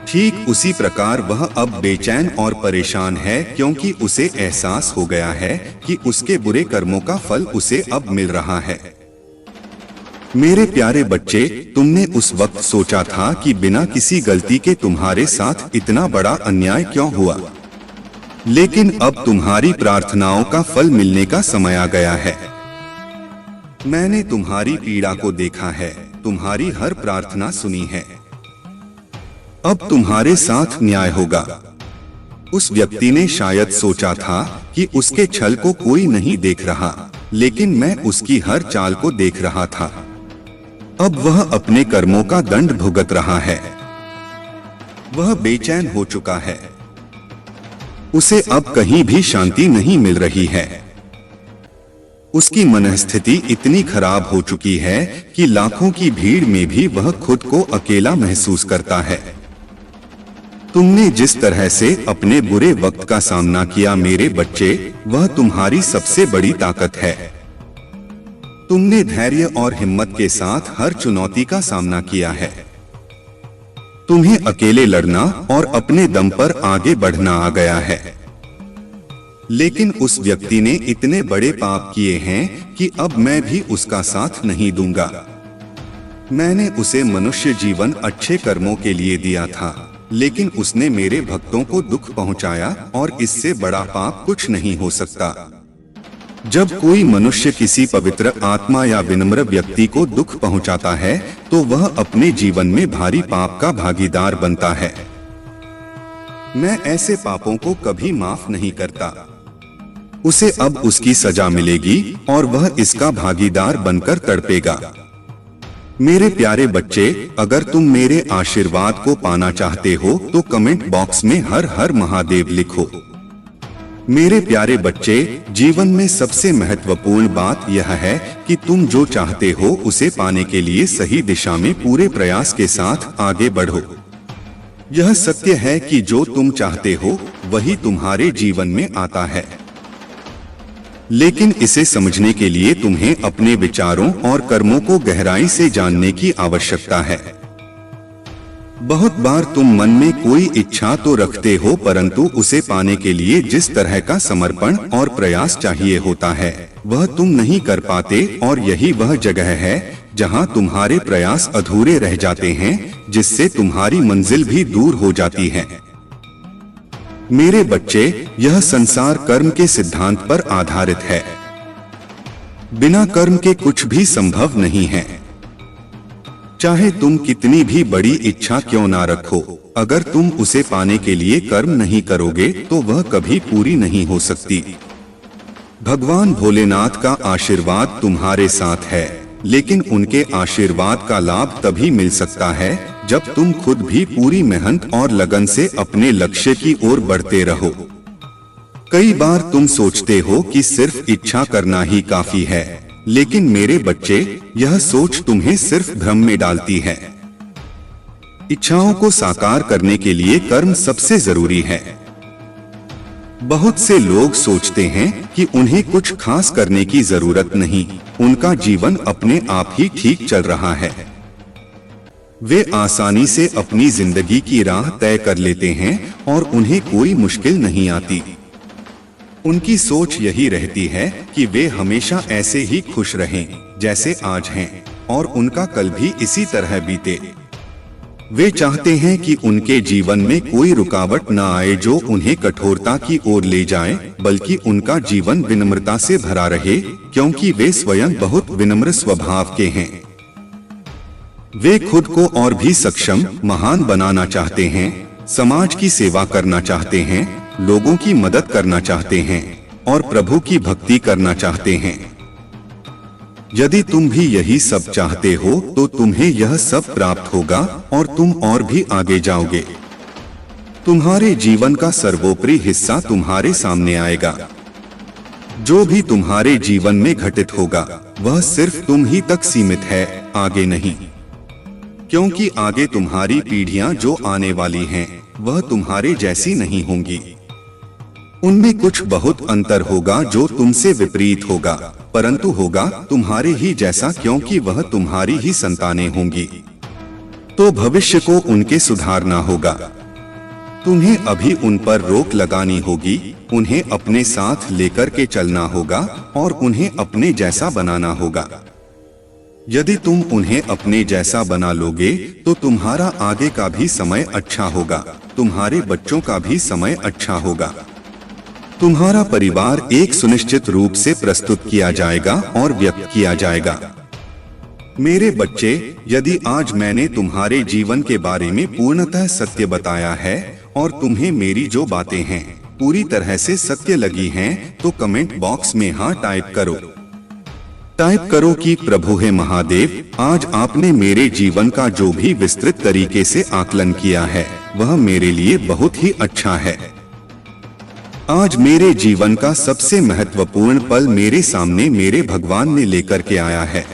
ठीक उसी प्रकार वह अब बेचैन और परेशान है, क्योंकि उसे एहसास हो गया है कि उसके बुरे कर्मों का फल उसे अब मिल रहा है। मेरे प्यारे बच्चे, तुमने उस वक्त सोचा था कि बिना किसी गलती के तुम्हारे साथ इतना बड़ा अन्याय क्यों हुआ, लेकिन अब तुम्हारी प्रार्थनाओं का फल मिलने का समय आ गया है। मैंने तुम्हारी पीड़ा को देखा है, तुम्हारी हर प्रार्थना सुनी है। अब तुम्हारे साथ न्याय होगा। उस व्यक्ति ने शायद सोचा था कि उसके छल को कोई नहीं देख रहा, लेकिन मैं उसकी हर चाल को देख रहा था। अब वह अपने कर्मों का दंड भुगत रहा है। वह बेचैन हो चुका है। उसे अब कहीं भी शांति नहीं मिल रही है। उसकी मनस्थिति इतनी खराब हो चुकी है कि लाखों की भीड़ में भी वह खुद को अकेला महसूस करता है। तुमने जिस तरह से अपने बुरे वक्त का सामना किया मेरे बच्चे, वह तुम्हारी सबसे बड़ी ताकत है। तुमने धैर्य और हिम्मत के साथ हर चुनौती का सामना किया है। तुम्हें अकेले लड़ना और अपने दम पर आगे बढ़ना आ गया है। लेकिन उस व्यक्ति ने इतने बड़े पाप किए हैं कि अब मैं भी उसका साथ नहीं दूंगा। मैंने उसे मनुष्य जीवन अच्छे कर्मों के लिए दिया था, लेकिन उसने मेरे भक्तों को दुख पहुंचाया और इससे बड़ा पाप कुछ नहीं हो सकता। जब कोई मनुष्य किसी पवित्र आत्मा या विनम्र व्यक्ति को दुख पहुंचाता है तो वह अपने जीवन में भारी पाप का भागीदार बनता है। मैं ऐसे पापों को कभी माफ नहीं करता। उसे अब उसकी सजा मिलेगी और वह इसका भागीदार बनकर तड़पेगा। मेरे प्यारे बच्चे, अगर तुम मेरे आशीर्वाद को पाना चाहते हो तो कमेंट बॉक्स में हर हर महादेव लिखो। मेरे प्यारे बच्चे, जीवन में सबसे महत्वपूर्ण बात यह है कि तुम जो चाहते हो उसे पाने के लिए सही दिशा में पूरे प्रयास के साथ आगे बढ़ो। यह सत्य है कि जो तुम चाहते हो वही तुम्हारे जीवन में आता है, लेकिन इसे समझने के लिए तुम्हें अपने विचारों और कर्मों को गहराई से जानने की आवश्यकता है। बहुत बार तुम मन में कोई इच्छा तो रखते हो, परंतु उसे पाने के लिए जिस तरह का समर्पण और प्रयास चाहिए होता है वह तुम नहीं कर पाते, और यही वह जगह है जहां तुम्हारे प्रयास अधूरे रह जाते हैं, जिससे तुम्हारी मंजिल भी दूर हो जाती है। मेरे बच्चे, यह संसार कर्म के सिद्धांत पर आधारित है। बिना कर्म के कुछ भी संभव नहीं है। चाहे तुम कितनी भी बड़ी इच्छा क्यों ना रखो, अगर तुम उसे पाने के लिए कर्म नहीं करोगे तो वह कभी पूरी नहीं हो सकती। भगवान भोलेनाथ का आशीर्वाद तुम्हारे साथ है, लेकिन उनके आशीर्वाद का लाभ तभी मिल सकता है जब तुम खुद भी पूरी मेहनत और लगन से अपने लक्ष्य की ओर बढ़ते रहो। कई बार तुम सोचते हो कि सिर्फ इच्छा करना ही काफी है, लेकिन मेरे बच्चे, यह सोच तुम्हें सिर्फ भ्रम में डालती है। इच्छाओं को साकार करने के लिए कर्म सबसे जरूरी है। बहुत से लोग सोचते हैं कि उन्हें कुछ खास करने की जरूरत नहीं, उनका जीवन अपने आप ही ठीक चल रहा है। वे आसानी से अपनी जिंदगी की राह तय कर लेते हैं और उन्हें कोई मुश्किल नहीं आती। उनकी सोच यही रहती है कि वे हमेशा ऐसे ही खुश रहें जैसे आज हैं, और उनका कल भी इसी तरह बीते। वे चाहते हैं कि उनके जीवन में कोई रुकावट न आए जो उन्हें कठोरता की ओर ले जाए, बल्कि उनका जीवन विनम्रता से भरा रहे, क्योंकि वे स्वयं बहुत विनम्र स्वभाव के हैं। वे खुद को और भी सक्षम, महान बनाना चाहते हैं, समाज की सेवा करना चाहते हैं, लोगों की मदद करना चाहते हैं और प्रभु की भक्ति करना चाहते हैं। यदि तुम भी यही सब चाहते हो तो तुम्हें यह सब प्राप्त होगा और तुम और भी आगे जाओगे। तुम्हारे जीवन का सर्वोपरि हिस्सा तुम्हारे सामने आएगा। जो भी तुम्हारे जीवन में घटित होगा वह सिर्फ तुम ही तक सीमित है, आगे नहीं। क्योंकि आगे तुम्हारी पीढ़ियां जो आने वाली हैं वह तुम्हारे जैसी नहीं होंगी। उनमें कुछ बहुत अंतर होगा जो तुमसे विपरीत होगा, परंतु होगा तुम्हारे ही जैसा, क्योंकि वह तुम्हारी ही संतानें होंगी। तो भविष्य को उनके सुधारना होगा। तुम्हें अभी उन पर रोक लगानी होगी, उन्हें अपने साथ लेकर के चलना होगा और उन्हें अपने जैसा बनाना होगा। यदि तुम उन्हें अपने जैसा बना लोगे तो तुम्हारा आगे का भी समय अच्छा होगा, तुम्हारे बच्चों का भी समय अच्छा होगा। तुम्हारा परिवार एक सुनिश्चित रूप से प्रस्तुत किया जाएगा और व्यक्त किया जाएगा। मेरे बच्चे, यदि आज मैंने तुम्हारे जीवन के बारे में पूर्णतः सत्य बताया है और तुम्हें मेरी जो बातें हैं पूरी तरह से सत्य लगी हैं, तो कमेंट बॉक्स में हाँ टाइप करो। टाइप करो कि प्रभु है महादेव, आज आपने मेरे जीवन का जो भी विस्तृत तरीके से आकलन किया है वह मेरे लिए बहुत ही अच्छा है। आज मेरे जीवन का सबसे महत्वपूर्ण पल मेरे सामने मेरे भगवान ने लेकर के आया है।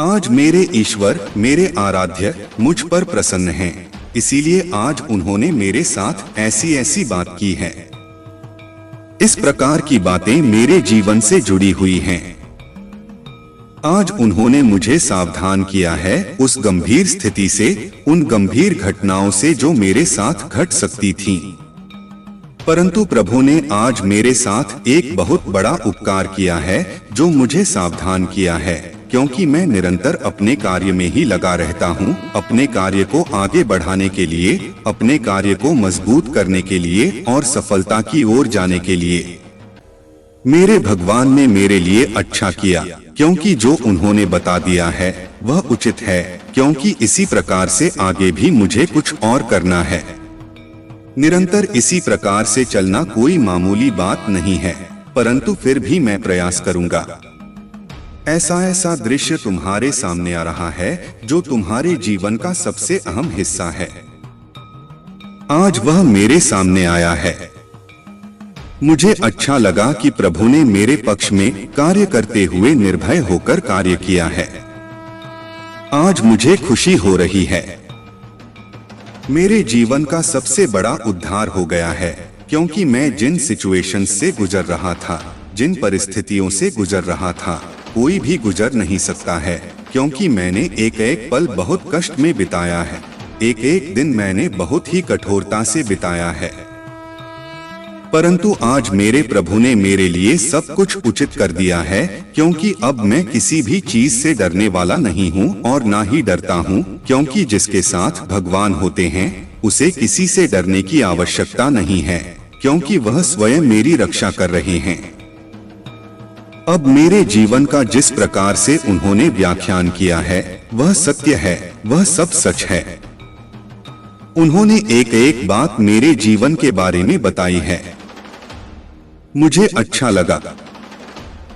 आज मेरे ईश्वर, मेरे आराध्य मुझ पर प्रसन्न हैं इसीलिए आज उन्होंने मेरे साथ ऐसी ऐसी बात की है। इस प्रकार की बातें मेरे जीवन से जुड़ी हुई हैं। आज उन्होंने मुझे सावधान किया है उस गंभीर स्थिति से, उन गंभीर घटनाओं से जो मेरे साथ घट सकती थीं। परंतु प्रभु ने आज मेरे साथ एक बहुत बड़ा उपकार किया है, जो मुझे सावधान किया है, क्योंकि मैं निरंतर अपने कार्य में ही लगा रहता हूँ, अपने कार्य को आगे बढ़ाने के लिए, अपने कार्य को मजबूत करने के लिए और सफलता की ओर जाने के लिए। मेरे भगवान ने मेरे लिए अच्छा किया, क्योंकि जो उन्होंने बता दिया है वह उचित है, क्योंकि इसी प्रकार से आगे भी मुझे कुछ और करना है। निरंतर इसी प्रकार से चलना कोई मामूली बात नहीं है, परंतु फिर भी मैं प्रयास करूंगा। ऐसा दृश्य तुम्हारे सामने आ रहा है जो तुम्हारे जीवन का सबसे अहम हिस्सा है। आज वह मेरे सामने आया है। मुझे अच्छा लगा कि प्रभु ने मेरे पक्ष में कार्य करते हुए निर्भय होकर कार्य किया है। आज मुझे खुशी हो रही है। मेरे जीवन का सबसे बड़ा उद्धार हो गया है, क्योंकि मैं जिन सिचुएशंस से गुजर रहा था, जिन परिस्थितियों से गुजर रहा था, कोई भी गुजर नहीं सकता है, क्योंकि मैंने एक एक पल बहुत कष्ट में बिताया है। एक एक दिन मैंने बहुत ही कठोरता से बिताया है। परंतु आज मेरे प्रभु ने मेरे लिए सब कुछ उचित कर दिया है, क्योंकि अब मैं किसी भी चीज से डरने वाला नहीं हूँ और ना ही डरता हूँ, क्योंकि जिसके साथ भगवान होते हैं उसे किसी से डरने की आवश्यकता नहीं है, क्योंकि वह स्वयं मेरी रक्षा कर रहे हैं। अब मेरे जीवन का जिस प्रकार से उन्होंने व्याख्यान किया है वह सत्य है, वह सब सच है। उन्होंने एक एक बात मेरे जीवन के बारे में बताई है। मुझे अच्छा लगा।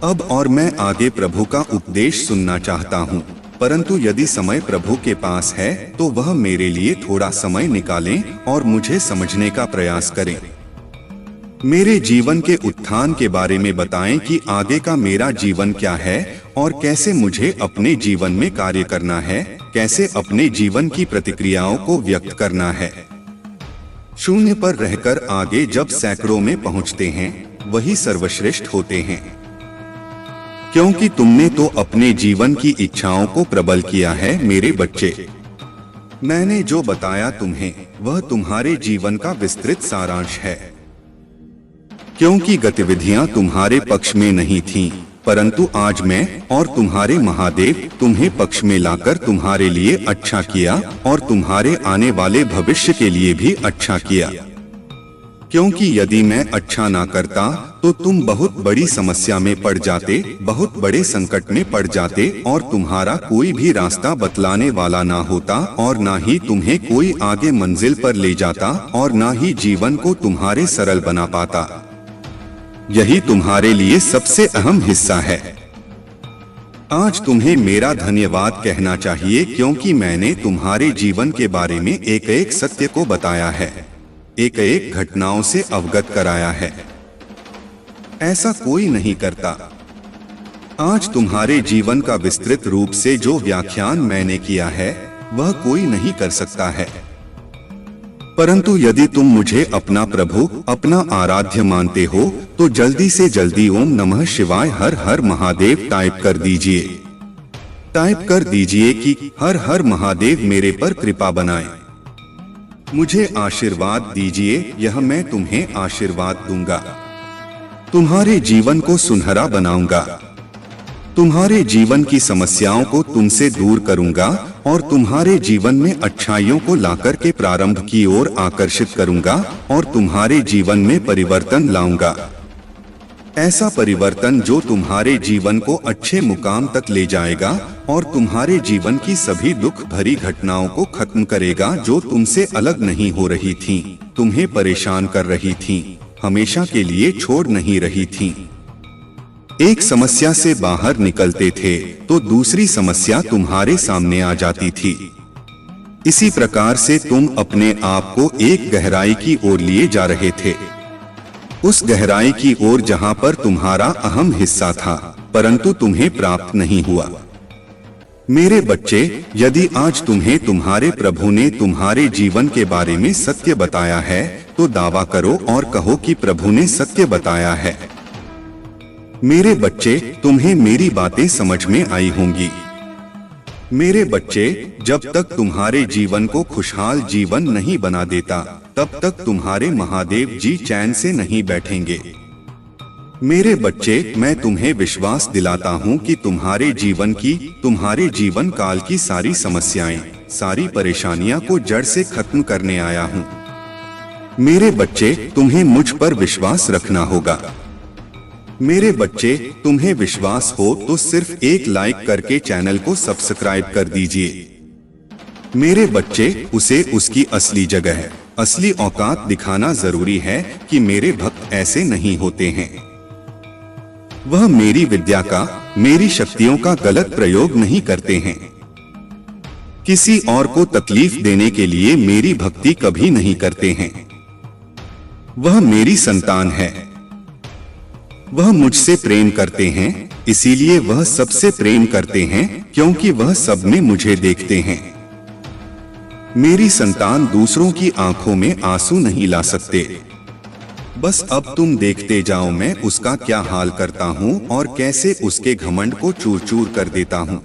अब और मैं आगे प्रभु का उपदेश सुनना चाहता हूँ, परंतु यदि समय प्रभु के पास है तो वह मेरे लिए थोड़ा समय निकालें और मुझे समझने का प्रयास करें। मेरे जीवन के उत्थान के बारे में बताएं कि आगे का मेरा जीवन क्या है और कैसे मुझे अपने जीवन में कार्य करना है, कैसे अपने जीवन की प्रतिक्रियाओं को व्यक्त करना है। शून्य पर रहकर आगे जब सैकड़ों में पहुंचते हैं वही सर्वश्रेष्ठ होते हैं, क्योंकि तुमने तो अपने जीवन की इच्छाओं को प्रबल किया है मेरे बच्चे। मैंने जो बताया तुम्हें वह तुम्हारे जीवन का विस्तृत सारांश है, क्योंकि गतिविधियां तुम्हारे पक्ष में नहीं थीं, परंतु आज मैं और तुम्हारे महादेव तुम्हें पक्ष में लाकर तुम्हारे लिए अच्छा किया और तुम्हारे आने वाले भविष्य के लिए भी अच्छा किया। क्योंकि यदि मैं अच्छा ना करता तो तुम बहुत बड़ी समस्या में पड़ जाते, बहुत बड़े संकट में पड़ जाते और तुम्हारा कोई भी रास्ता बतलाने वाला ना होता और ना ही तुम्हें कोई आगे मंजिल पर ले जाता और ना ही जीवन को तुम्हारे सरल बना पाता। यही तुम्हारे लिए सबसे अहम हिस्सा है। आज तुम्हें मेरा धन्यवाद कहना चाहिए, क्योंकि मैंने तुम्हारे जीवन के बारे में एक एक सत्य को बताया है, एक एक घटनाओं से अवगत कराया है। ऐसा कोई नहीं करता। आज तुम्हारे जीवन का विस्तृत रूप से जो व्याख्यान मैंने किया है वह कोई नहीं कर सकता है। परंतु यदि तुम मुझे अपना प्रभु, अपना आराध्य मानते हो तो जल्दी से जल्दी ओम नमः शिवाय हर हर महादेव टाइप कर दीजिए। टाइप कर दीजिए कि हर हर महादेव मेरे पर कृपा बनाए, मुझे आशीर्वाद दीजिए, यह मैं तुम्हें आशीर्वाद दूंगा, तुम्हारे जीवन को सुनहरा बनाऊंगा, तुम्हारे जीवन की समस्याओं को तुमसे दूर करूंगा और तुम्हारे जीवन में अच्छाइयों को लाकर के प्रारंभ की ओर आकर्षित करूंगा और तुम्हारे जीवन में परिवर्तन लाऊंगा। ऐसा परिवर्तन जो तुम्हारे जीवन को अच्छे मुकाम तक ले जाएगा और तुम्हारे जीवन की सभी दुख भरी घटनाओं को खत्म करेगा जो तुमसे अलग नहीं हो रही थीं, तुम्हें परेशान कर रही थीं, हमेशा के लिए छोड़ नहीं रही थीं। एक समस्या से बाहर निकलते थे तो दूसरी समस्या तुम्हारे सामने आ जाती थी। इसी प्रकार से तुम अपने आप को एक गहराई की ओर लिए जा रहे थे, उस गहराई की ओर जहां पर तुम्हारा अहम हिस्सा था, परंतु तुम्हें प्राप्त नहीं हुआ। मेरे बच्चे, यदि आज तुम्हें तुम्हारे प्रभु ने तुम्हारे जीवन के बारे में सत्य बताया है तो दावा करो और कहो कि प्रभु ने सत्य बताया है। मेरे बच्चे, तुम्हें मेरी बातें समझ में आई होंगी। मेरे बच्चे, जब तक तुम्हारे जीवन को खुशहाल जीवन नहीं बना देता तब तक तुम्हारे महादेव जी चैन से नहीं बैठेंगे। मेरे बच्चे, मैं तुम्हें विश्वास दिलाता हूँ कि तुम्हारे जीवन काल की सारी समस्याएं, सारी परेशानियां को जड़ से खत्म करने आया हूँ। मेरे बच्चे, तुम्हें मुझ पर विश्वास रखना होगा। मेरे बच्चे, तुम्हें विश्वास हो तो सिर्फ एक लाइक करके चैनल को सब्सक्राइब कर दीजिए। मेरे बच्चे, उसे उसकी असली जगह, असली औकात दिखाना जरूरी है कि मेरे भक्त ऐसे नहीं होते हैं। वह मेरी विद्या का, मेरी शक्तियों का गलत प्रयोग नहीं करते हैं। किसी और को तकलीफ देने के लिए मेरी भक्ति कभी नहीं करते हैं। वह मेरी संतान है। वह मुझसे प्रेम करते हैं, इसीलिए वह सबसे प्रेम करते हैं क्योंकि वह सब में मुझे देखते हैं। मेरी संतान दूसरों की आंखों में आंसू नहीं ला सकते। बस अब तुम देखते जाओ मैं उसका क्या हाल करता हूँ और कैसे उसके घमंड को चूर चूर कर देता हूँ।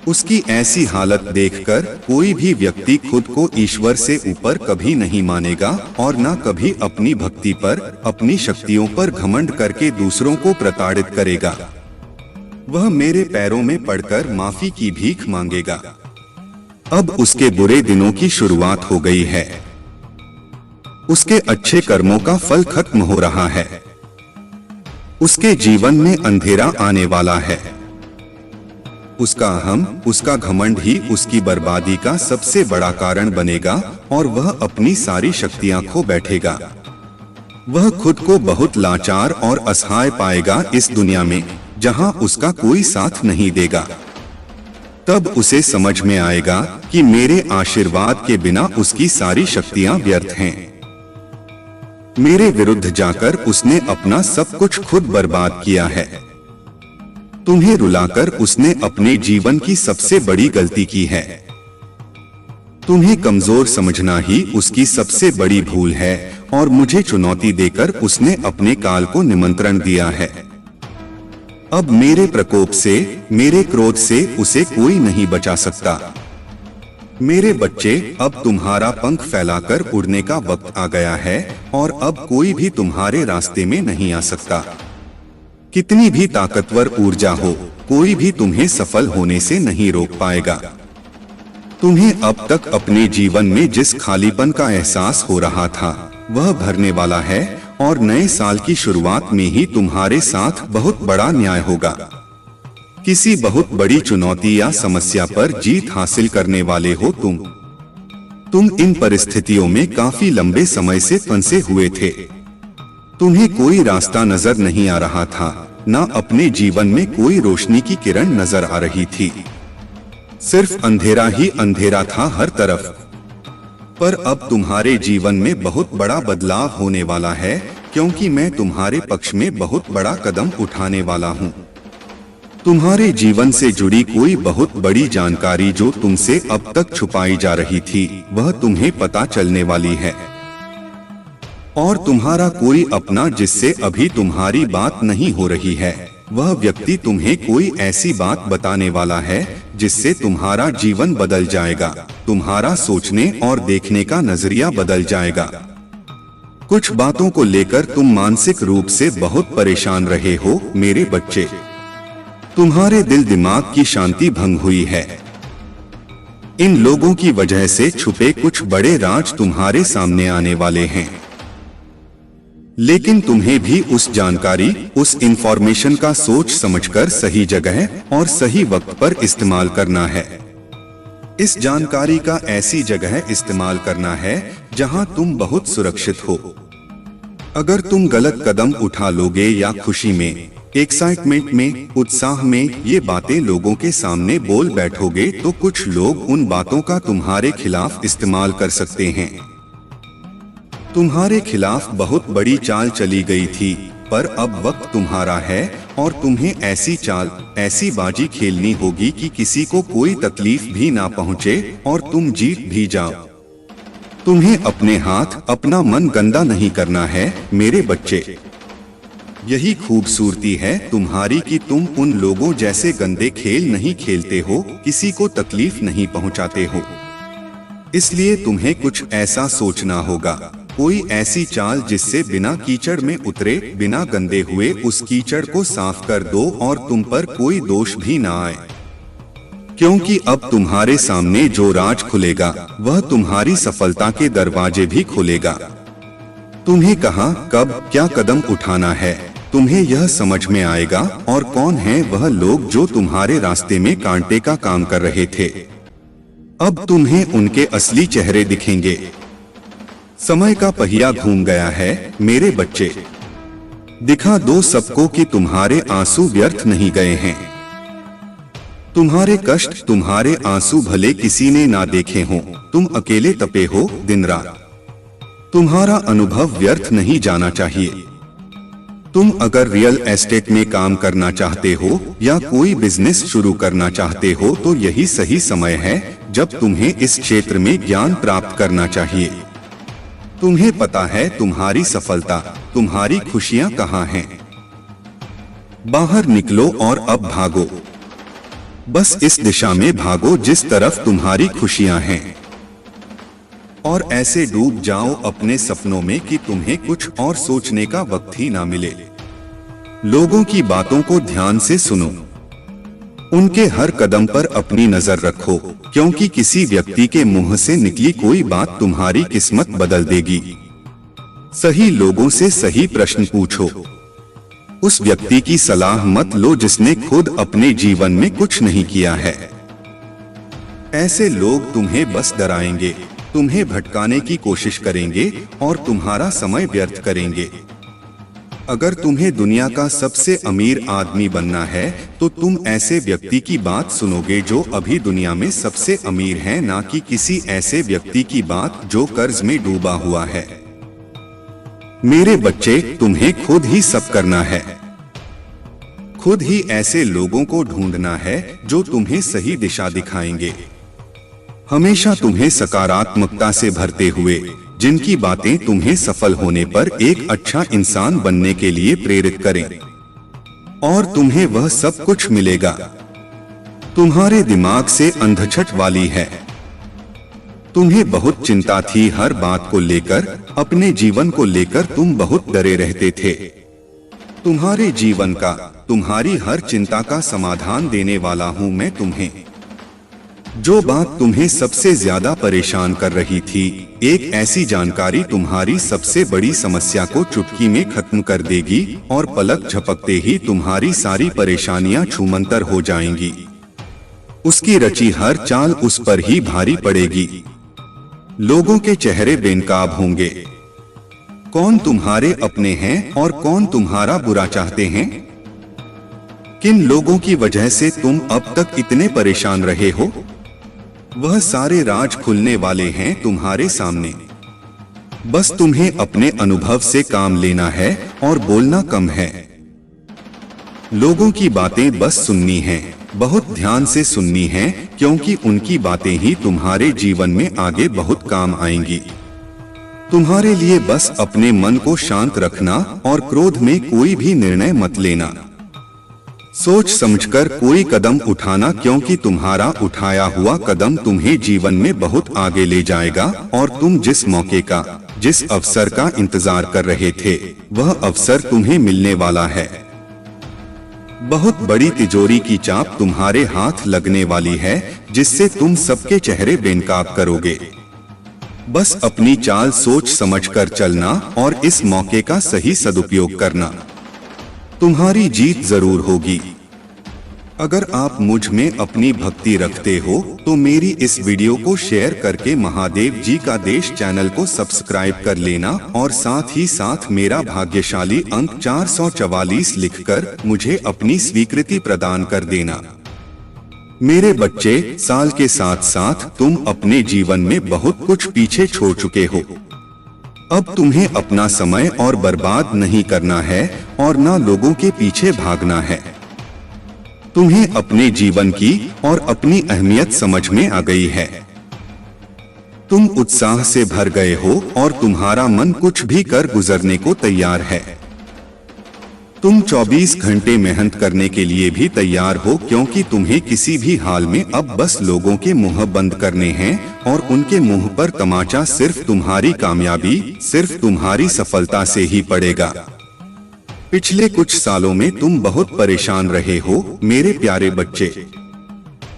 उसकी ऐसी हालत देखकर कोई भी व्यक्ति खुद को ईश्वर से ऊपर कभी नहीं मानेगा और न कभी अपनी भक्ति पर, अपनी शक्तियों पर घमंड करके दूसरों को प्रताड़ित करेगा। वह मेरे पैरों में पड़कर माफी की भीख मांगेगा। अब उसके बुरे दिनों की शुरुआत हो गई है। उसके अच्छे कर्मों का फल खत्म हो रहा है। उसके जीवन में अंधेरा आने वाला है। उसका अहम, उसका घमंड ही उसकी बर्बादी का सबसे बड़ा कारण बनेगा और वह अपनी सारी शक्तियां खो बैठेगा। वह खुद को बहुत लाचार और असहाय पाएगा इस दुनिया में जहां उसका कोई साथ नहीं देगा। तब उसे समझ में आएगा कि मेरे आशीर्वाद के बिना उसकी सारी शक्तियां व्यर्थ हैं। मेरे विरुद्ध जाकर उसने अपना सब कुछ खुद बर्बाद किया है। तुम्हें रुलाकर उसने अपने जीवन की सबसे बड़ी गलती की है। तुम्हें कमजोर समझना ही उसकी सबसे बड़ी भूल है और मुझे चुनौती देकर उसने अपने काल को निमंत्रण दिया है। अब मेरे प्रकोप से, मेरे क्रोध से उसे कोई नहीं बचा सकता। मेरे बच्चे, अब तुम्हारा पंख फैलाकर उड़ने का वक्त आ गया है और अब कोई भी तुम्हारे रास्ते में नहीं आ सकता। कितनी भी ताकतवर ऊर्जा हो, कोई भी तुम्हें सफल होने से नहीं रोक पाएगा। तुम्हें अब तक अपने जीवन में जिस खालीपन का एहसास हो रहा था वह भरने वाला है और नए साल की शुरुआत में ही तुम्हारे साथ बहुत बड़ा न्याय होगा। किसी बहुत बड़ी चुनौती या समस्या पर जीत हासिल करने वाले हो तुम इन परिस्थितियों में काफी लंबे समय से फंसे हुए थे। तुम्हें कोई रास्ता नजर नहीं आ रहा था, ना अपने जीवन में कोई रोशनी की किरण नजर आ रही थी। सिर्फ अंधेरा ही अंधेरा था हर तरफ। पर अब तुम्हारे जीवन में बहुत बड़ा बदलाव होने वाला है क्योंकि मैं तुम्हारे पक्ष में बहुत बड़ा कदम उठाने वाला हूँ। तुम्हारे जीवन से जुड़ी कोई बहुत बड़ी जानकारी जो तुमसे अब तक छुपाई जा रही थी वह तुम्हें पता चलने वाली है। और तुम्हारा कोई अपना जिससे अभी तुम्हारी बात नहीं हो रही है, वह व्यक्ति तुम्हें कोई ऐसी बात बताने वाला है जिससे तुम्हारा जीवन बदल जाएगा। तुम्हारा सोचने और देखने का नजरिया बदल जाएगा। कुछ बातों को लेकर तुम मानसिक रूप से बहुत परेशान रहे हो मेरे बच्चे। तुम्हारे दिल दिमाग की शांति भंग हुई है। इन लोगों की वजह से छुपे कुछ बड़े राज तुम्हारे सामने आने वाले हैं। लेकिन तुम्हें भी उस जानकारी, उस इंफॉर्मेशन का सोच समझकर सही जगह और सही वक्त पर इस्तेमाल करना है। इस जानकारी का ऐसी जगह इस्तेमाल करना है जहां तुम बहुत सुरक्षित हो। अगर तुम गलत कदम उठा लोगे या खुशी में, एक्साइटमेंट में, उत्साह में ये बातें लोगों के सामने बोल बैठोगे तो कुछ लोग उन बातों का तुम्हारे खिलाफ इस्तेमाल कर सकते हैं। तुम्हारे खिलाफ बहुत बड़ी चाल चली गई थी पर अब वक्त तुम्हारा है और तुम्हें ऐसी चाल, ऐसी बाजी खेलनी होगी कि किसी को कोई तकलीफ भी ना पहुंचे और तुम जीत भी जाओ। तुम्हें अपने हाथ, अपना मन गंदा नहीं करना है मेरे बच्चे। यही खूबसूरती है तुम्हारी कि तुम उन लोगों जैसे गंदे खेल नहीं खेलते हो, किसी को तकलीफ नहीं पहुंचाते हो। इसलिए तुम्हें कुछ ऐसा सोचना होगा, कोई ऐसी चाल जिससे बिना कीचड़ में उतरे, बिना गंदे हुए उस कीचड़ को साफ कर दो और तुम पर कोई दोष भी ना आए। क्योंकि अब तुम्हारे सामने जो राज खुलेगा वह तुम्हारी सफलता के दरवाजे भी खोलेगा। तुम्हें कहां, कब, क्या कदम उठाना है, तुम्हें यह समझ में आएगा। और कौन है वह लोग जो तुम्हारे रास्ते में कांटे का काम कर रहे थे, अब तुम्हें उनके असली चेहरे दिखेंगे। समय का पहिया घूम गया है मेरे बच्चे। दिखा दो सबको कि तुम्हारे आंसू व्यर्थ नहीं गए हैं। तुम्हारे कष्ट, तुम्हारे आंसू भले किसी ने ना देखे हों, तुम अकेले तपे हो दिन रात। तुम्हारा अनुभव व्यर्थ नहीं जाना चाहिए। तुम अगर रियल एस्टेट में काम करना चाहते हो या कोई बिजनेस शुरू करना चाहते हो तो यही सही समय है जब तुम्हें इस क्षेत्र में ज्ञान प्राप्त करना चाहिए। तुम्हें पता है तुम्हारी सफलता, तुम्हारी खुशियां कहाँ हैं। बाहर निकलो और अब भागो, बस इस दिशा में भागो जिस तरफ तुम्हारी खुशियां हैं। और ऐसे डूब जाओ अपने सपनों में कि तुम्हें कुछ और सोचने का वक्त ही ना मिले। लोगों की बातों को ध्यान से सुनो, उनके हर कदम पर अपनी नजर रखो, क्योंकि किसी व्यक्ति के मुंह से निकली कोई बात तुम्हारी किस्मत बदल देगी। सही लोगों से सही प्रश्न पूछो, उस व्यक्ति की सलाह मत लो जिसने खुद अपने जीवन में कुछ नहीं किया है। ऐसे लोग तुम्हें बस डराएंगे, तुम्हें भटकाने की कोशिश करेंगे और तुम्हारा समय व्यर्थ करेंगे। अगर तुम्हें दुनिया का सबसे अमीर आदमी बनना है तो तुम ऐसे व्यक्ति की बात सुनोगे जो अभी दुनिया में सबसे अमीर है, ना कि किसी ऐसे व्यक्ति की बात जो कर्ज में डूबा हुआ है। मेरे बच्चे, तुम्हें खुद ही सब करना है। खुद ही ऐसे लोगों को ढूंढना है जो तुम्हें सही दिशा दिखाएंगे, हमेशा तुम्हें सकारात्मकता से भरते हुए, जिनकी बातें तुम्हें सफल होने पर एक अच्छा इंसान बनने के लिए प्रेरित करें। और तुम्हें वह सब कुछ मिलेगा। तुम्हारे दिमाग से अंधछट वाली है। तुम्हें बहुत चिंता थी हर बात को लेकर, अपने जीवन को लेकर तुम बहुत डरे रहते थे। तुम्हारे जीवन का, तुम्हारी हर चिंता का समाधान देने वाला हूं मैं तुम्हें। जो बात तुम्हें सबसे ज्यादा परेशान कर रही थी, एक ऐसी जानकारी तुम्हारी सबसे बड़ी समस्या को चुटकी में खत्म कर देगी और पलक झपकते ही तुम्हारी सारी परेशानियां छूमंतर हो जाएंगी। उसकी रची हर चाल उस पर ही भारी पड़ेगी। लोगों के चेहरे बेनकाब होंगे। कौन तुम्हारे अपने हैं और कौन तुम्हारा बुरा चाहते हैं। किन लोगों की वजह से तुम अब तक इतने परेशान रहे हो, वह सारे राज खुलने वाले हैं तुम्हारे सामने। बस तुम्हें अपने अनुभव से काम लेना है और बोलना कम है। लोगों की बातें बस सुननी हैं, बहुत ध्यान से सुननी हैं, क्योंकि उनकी बातें ही तुम्हारे जीवन में आगे बहुत काम आएंगी। तुम्हारे लिए बस अपने मन को शांत रखना और क्रोध में कोई भी निर्णय मत लेना। सोच समझकर कोई कदम उठाना, क्योंकि तुम्हारा उठाया हुआ कदम तुम्हें जीवन में बहुत आगे ले जाएगा और तुम जिस मौके का, जिस अवसर का इंतजार कर रहे थे, वह अवसर तुम्हें मिलने वाला है। बहुत बड़ी तिजोरी की चाप तुम्हारे हाथ लगने वाली है, जिससे तुम सबके चेहरे बेनकाब करोगे। बस अपनी चाल सोच समझकर चलना और इस मौके का सही सदुपयोग करना। तुम्हारी जीत जरूर होगी। अगर आप मुझ में अपनी भक्ति रखते हो तो मेरी इस वीडियो को शेयर करके महादेव जी का देश चैनल को सब्सक्राइब कर लेना और साथ ही साथ मेरा भाग्यशाली अंक 444 लिखकर मुझे अपनी स्वीकृति प्रदान कर देना। मेरे बच्चे, साल के साथ साथ तुम अपने जीवन में बहुत कुछ पीछे छोड़ चुके हो। अब तुम्हें अपना समय और बर्बाद नहीं करना है और ना लोगों के पीछे भागना है। तुम्हें अपने जीवन की और अपनी अहमियत समझ में आ गई है। तुम उत्साह से भर गए हो और तुम्हारा मन कुछ भी कर गुजरने को तैयार है। तुम 24 घंटे मेहनत करने के लिए भी तैयार हो, क्योंकि तुम्हें किसी भी हाल में अब बस लोगों के मुंह बंद करने हैं और उनके मुंह पर तमाचा सिर्फ तुम्हारी कामयाबी, सिर्फ तुम्हारी सफलता से ही पड़ेगा। पिछले कुछ सालों में तुम बहुत परेशान रहे हो मेरे प्यारे बच्चे।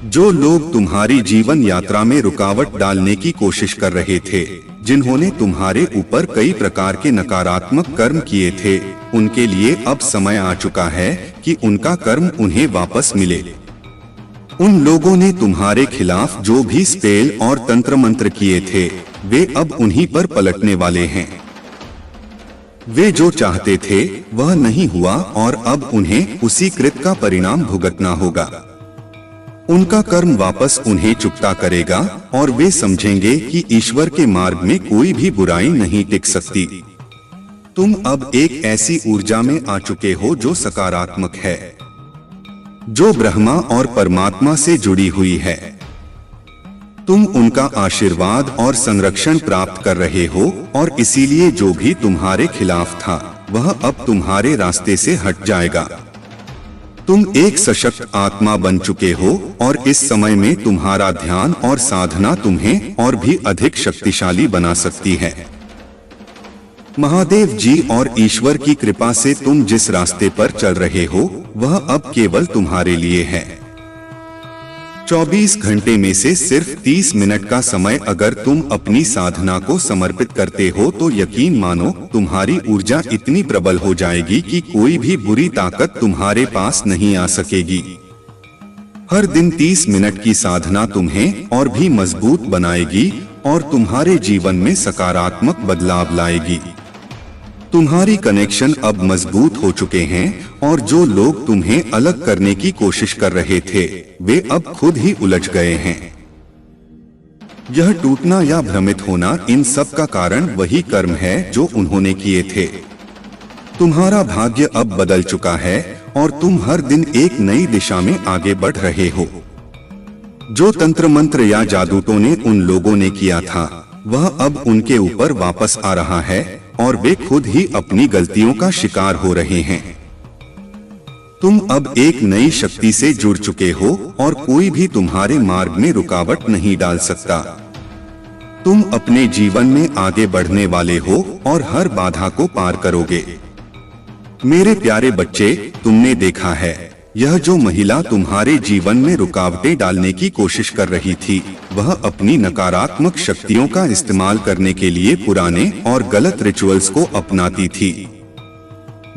जो लोग तुम्हारी जीवन यात्रा में रुकावट डालने की कोशिश कर रहे थे, जिन्होंने तुम्हारे ऊपर कई प्रकार के नकारात्मक कर्म किए थे, उनके लिए अब समय आ चुका है कि उनका कर्म उन्हें वापस मिले। उन लोगों ने तुम्हारे खिलाफ जो भी स्पेल और तंत्र मंत्र किए थे, वे अब उन्हीं पर पलटने वाले हैं। वे जो चाहते थे वह नहीं हुआ और अब उन्हें उसी कृत्य का परिणाम भुगतना होगा। उनका कर्म वापस उन्हें चुकता करेगा और वे समझेंगे कि ईश्वर के मार्ग में कोई भी बुराई नहीं टिक सकती। तुम अब एक ऐसी ऊर्जा में आ चुके हो जो सकारात्मक है, जो ब्रह्मा और परमात्मा से जुड़ी हुई है। तुम उनका आशीर्वाद और संरक्षण प्राप्त कर रहे हो और इसीलिए जो भी तुम्हारे खिलाफ था वह अब तुम्हारे रास्ते से हट जाएगा। तुम एक सशक्त आत्मा बन चुके हो और इस समय में तुम्हारा ध्यान और साधना तुम्हें और भी अधिक शक्तिशाली बना सकती है। महादेव जी और ईश्वर की कृपा से तुम जिस रास्ते पर चल रहे हो वह अब केवल तुम्हारे लिए है। 24 घंटे में से सिर्फ 30 मिनट का समय अगर तुम अपनी साधना को समर्पित करते हो तो यकीन मानो तुम्हारी ऊर्जा इतनी प्रबल हो जाएगी कि कोई भी बुरी ताकत तुम्हारे पास नहीं आ सकेगी। हर दिन 30 मिनट की साधना तुम्हें और भी मजबूत बनाएगी और तुम्हारे जीवन में सकारात्मक बदलाव लाएगी। तुम्हारी कनेक्शन अब मजबूत हो चुके हैं और जो लोग तुम्हें अलग करने की कोशिश कर रहे थे वे अब खुद ही उलझ गए हैं। यह टूटना या भ्रमित होना, इन सब का कारण वही कर्म है जो उन्होंने किए थे। तुम्हारा भाग्य अब बदल चुका है और तुम हर दिन एक नई दिशा में आगे बढ़ रहे हो। जो तंत्र मंत्र या जादूटों ने उन लोगों ने किया था वह अब उनके ऊपर वापस आ रहा है और वे खुद ही अपनी गलतियों का शिकार हो रहे हैं। तुम अब एक नई शक्ति से जुड़ चुके हो और कोई भी तुम्हारे मार्ग में रुकावट नहीं डाल सकता। तुम अपने जीवन में आगे बढ़ने वाले हो और हर बाधा को पार करोगे। मेरे प्यारे बच्चे, तुमने देखा है यह जो महिला तुम्हारे जीवन में रुकावटें डालने की कोशिश कर रही थी वह अपनी नकारात्मक शक्तियों का इस्तेमाल करने के लिए पुराने और गलत रिचुअल्स को अपनाती थी।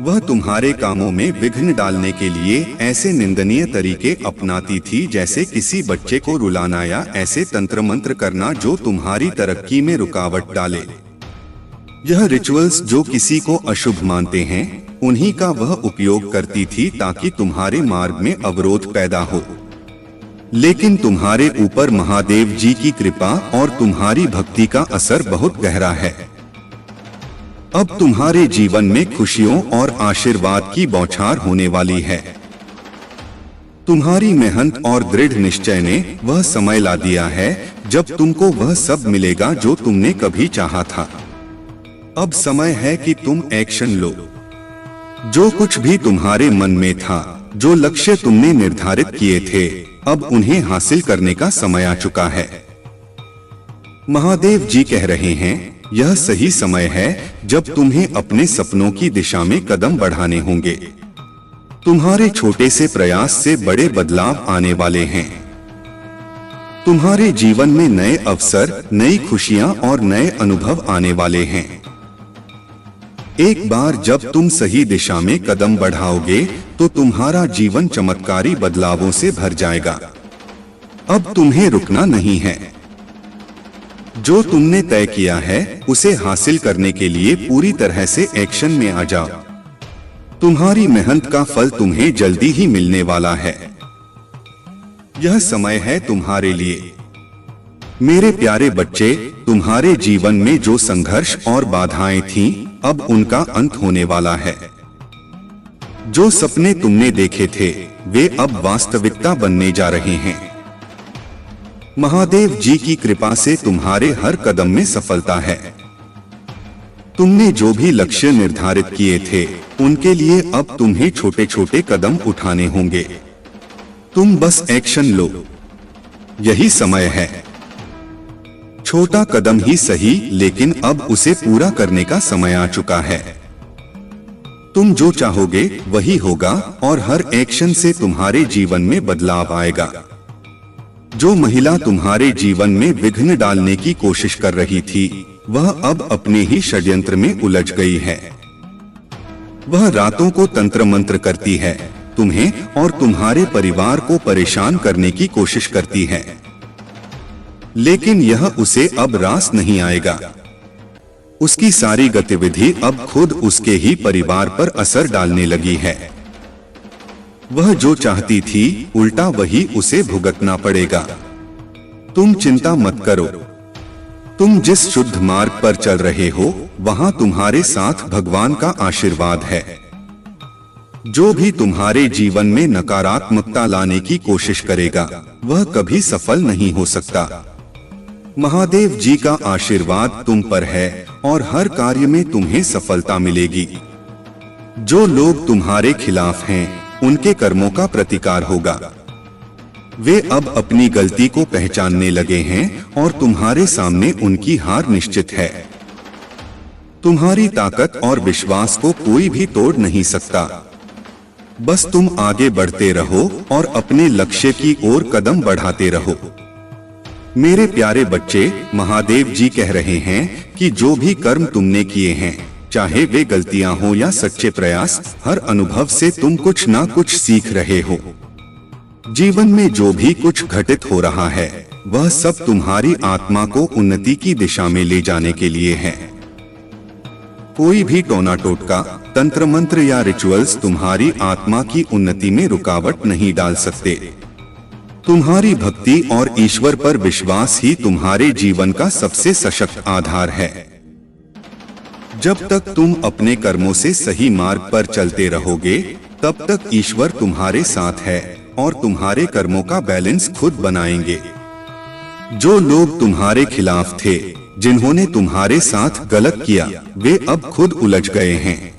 वह तुम्हारे कामों में विघ्न डालने के लिए ऐसे निंदनीय तरीके अपनाती थी, जैसे किसी बच्चे को रुलाना या ऐसे तंत्र मंत्र करना जो तुम्हारी तरक्की में रुकावट डाले। यह रिचुअल्स जो किसी को अशुभ मानते हैं उन्हीं का वह उपयोग करती थी ताकि तुम्हारे मार्ग में अवरोध पैदा हो। लेकिन तुम्हारे ऊपर महादेव जी की कृपा और तुम्हारी भक्ति का असर बहुत गहरा है। अब तुम्हारे जीवन में खुशियों और आशीर्वाद की बौछार होने वाली है। तुम्हारी मेहनत और दृढ़ निश्चय ने वह समय ला दिया है जब तुमको वह सब मिलेगा जो तुमने कभी चाहा था। अब समय है कि तुम एक्शन लो। जो कुछ भी तुम्हारे मन में था, जो लक्ष्य तुमने निर्धारित किए थे, अब उन्हें हासिल करने का समय आ चुका है। महादेव जी कह रहे हैं यह सही समय है जब तुम्हें अपने सपनों की दिशा में कदम बढ़ाने होंगे। तुम्हारे छोटे से प्रयास से बड़े बदलाव आने वाले हैं। तुम्हारे जीवन में नए अवसर, नई खुशियां और नए अनुभव आने वाले हैं। एक बार जब तुम सही दिशा में कदम बढ़ाओगे तो तुम्हारा जीवन चमत्कारी बदलावों से भर जाएगा। अब तुम्हें रुकना नहीं है। जो तुमने तय किया है उसे हासिल करने के लिए पूरी तरह से एक्शन में आ जाओ। तुम्हारी मेहनत का फल तुम्हें जल्दी ही मिलने वाला है। यह समय है तुम्हारे लिए। मेरे प्यारे बच्चे, तुम्हारे जीवन में जो संघर्ष और बाधाएं थीं, अब उनका अंत होने वाला है। जो सपने तुमने देखे थे, वे अब वास्तविकता बनने जा रहे हैं। महादेव जी की कृपा से तुम्हारे हर कदम में सफलता है। तुमने जो भी लक्ष्य निर्धारित किए थे, उनके लिए अब तुम्हें छोटे छोटे कदम उठाने होंगे। तुम बस एक्शन लो, यही समय है। छोटा कदम ही सही, लेकिन अब उसे पूरा करने का समय आ चुका है। तुम जो चाहोगे वही होगा और हर एक्शन से तुम्हारे जीवन में बदलाव आएगा। जो महिला तुम्हारे जीवन में विघ्न डालने की कोशिश कर रही थी, वह अब अपने ही षड्यंत्र में उलझ गई है। वह रातों को तंत्र मंत्र करती है, तुम्हें और तुम्हारे परिवार को परेशान करने की कोशिश करती है, लेकिन यह उसे अब रास नहीं आएगा। उसकी सारी गतिविधि अब खुद उसके ही परिवार पर असर डालने लगी है। वह जो चाहती थी, उल्टा वही उसे भुगतना पड़ेगा। तुम चिंता मत करो। तुम जिस शुद्ध मार्ग पर चल रहे हो, वहां तुम्हारे साथ भगवान का आशीर्वाद है। जो भी तुम्हारे जीवन में नकारात्मकता लाने की कोशिश करेगा, वह कभी सफल नहीं हो सकता। महादेव जी का आशीर्वाद तुम पर है और हर कार्य में तुम्हें सफलता मिलेगी। जो लोग तुम्हारे खिलाफ हैं, उनके कर्मों का प्रतिकार होगा। वे अब अपनी गलती को पहचानने लगे हैं और तुम्हारे सामने उनकी हार निश्चित है। तुम्हारी ताकत और विश्वास को कोई भी तोड़ नहीं सकता। बस तुम आगे बढ़ते रहो और अपने लक्ष्य की ओर कदम बढ़ाते रहो। मेरे प्यारे बच्चे, महादेव जी कह रहे हैं कि जो भी कर्म तुमने किए हैं, चाहे वे गलतियां हो या सच्चे प्रयास, हर अनुभव से तुम कुछ ना कुछ सीख रहे हो। जीवन में जो भी कुछ घटित हो रहा है, वह सब तुम्हारी आत्मा को उन्नति की दिशा में ले जाने के लिए है। कोई भी टोना टोटका, तंत्र मंत्र या रिचुअल्स तुम्हारी आत्मा की उन्नति में रुकावट नहीं डाल सकते। तुम्हारी भक्ति और ईश्वर पर विश्वास ही तुम्हारे जीवन का सबसे सशक्त आधार है। जब तक तुम अपने कर्मों से सही मार्ग पर चलते रहोगे, तब तक ईश्वर तुम्हारे साथ है और तुम्हारे कर्मों का बैलेंस खुद बनाएंगे। जो लोग तुम्हारे खिलाफ थे, जिन्होंने तुम्हारे साथ गलत किया, वे अब खुद उलझ गए हैं।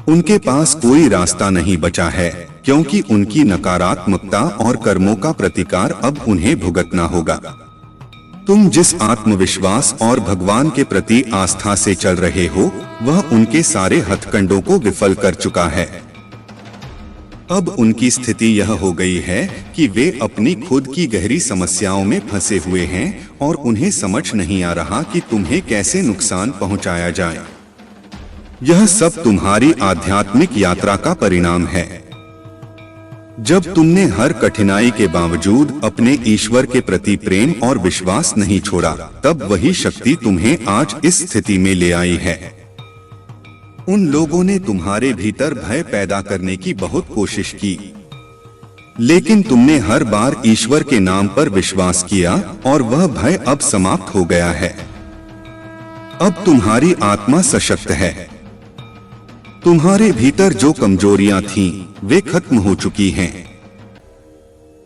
उनके पास कोई रास्ता नहीं बचा है, क्योंकि उनकी नकारात्मकता और कर्मों का प्रतिकार अब उन्हें भुगतना होगा। तुम जिस आत्मविश्वास और भगवान के प्रति आस्था से चल रहे हो, वह उनके सारे हथकंडों को विफल कर चुका है। अब उनकी स्थिति यह हो गई है कि वे अपनी खुद की गहरी समस्याओं में फंसे हुए हैं और उन्हें समझ नहीं आ रहा कि तुम्हें कैसे नुकसान पहुंचाया जाए। यह सब तुम्हारी आध्यात्मिक यात्रा का परिणाम है। जब तुमने हर कठिनाई के बावजूद अपने ईश्वर के प्रति प्रेम और विश्वास नहीं छोड़ा, तब वही शक्ति तुम्हें आज इस स्थिति में ले आई है। उन लोगों ने तुम्हारे भीतर भय पैदा करने की बहुत कोशिश की, लेकिन तुमने हर बार ईश्वर के नाम पर विश्वास किया और वह भय अब समाप्त हो गया है। अब तुम्हारी आत्मा सशक्त है। तुम्हारे भीतर जो कमजोरियां थीं, वे खत्म हो चुकी हैं।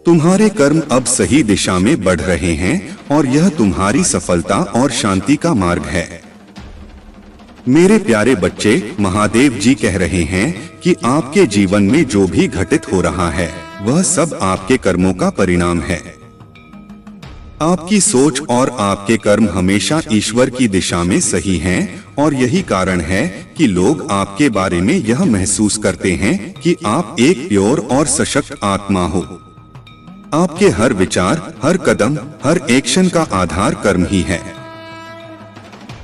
तुम्हारे कर्म अब सही दिशा में बढ़ रहे हैं और यह तुम्हारी सफलता और शांति का मार्ग है। मेरे प्यारे बच्चे, महादेव जी कह रहे हैं कि आपके जीवन में जो भी घटित हो रहा है, वह सब आपके कर्मों का परिणाम है। आपकी सोच और आपके कर्म हमेशा ईश्वर की दिशा में सही हैं और यही कारण है कि लोग आपके बारे में यह महसूस करते हैं कि आप एक प्योर और सशक्त आत्मा हो। आपके हर विचार, हर कदम, हर एक्शन का आधार कर्म ही है।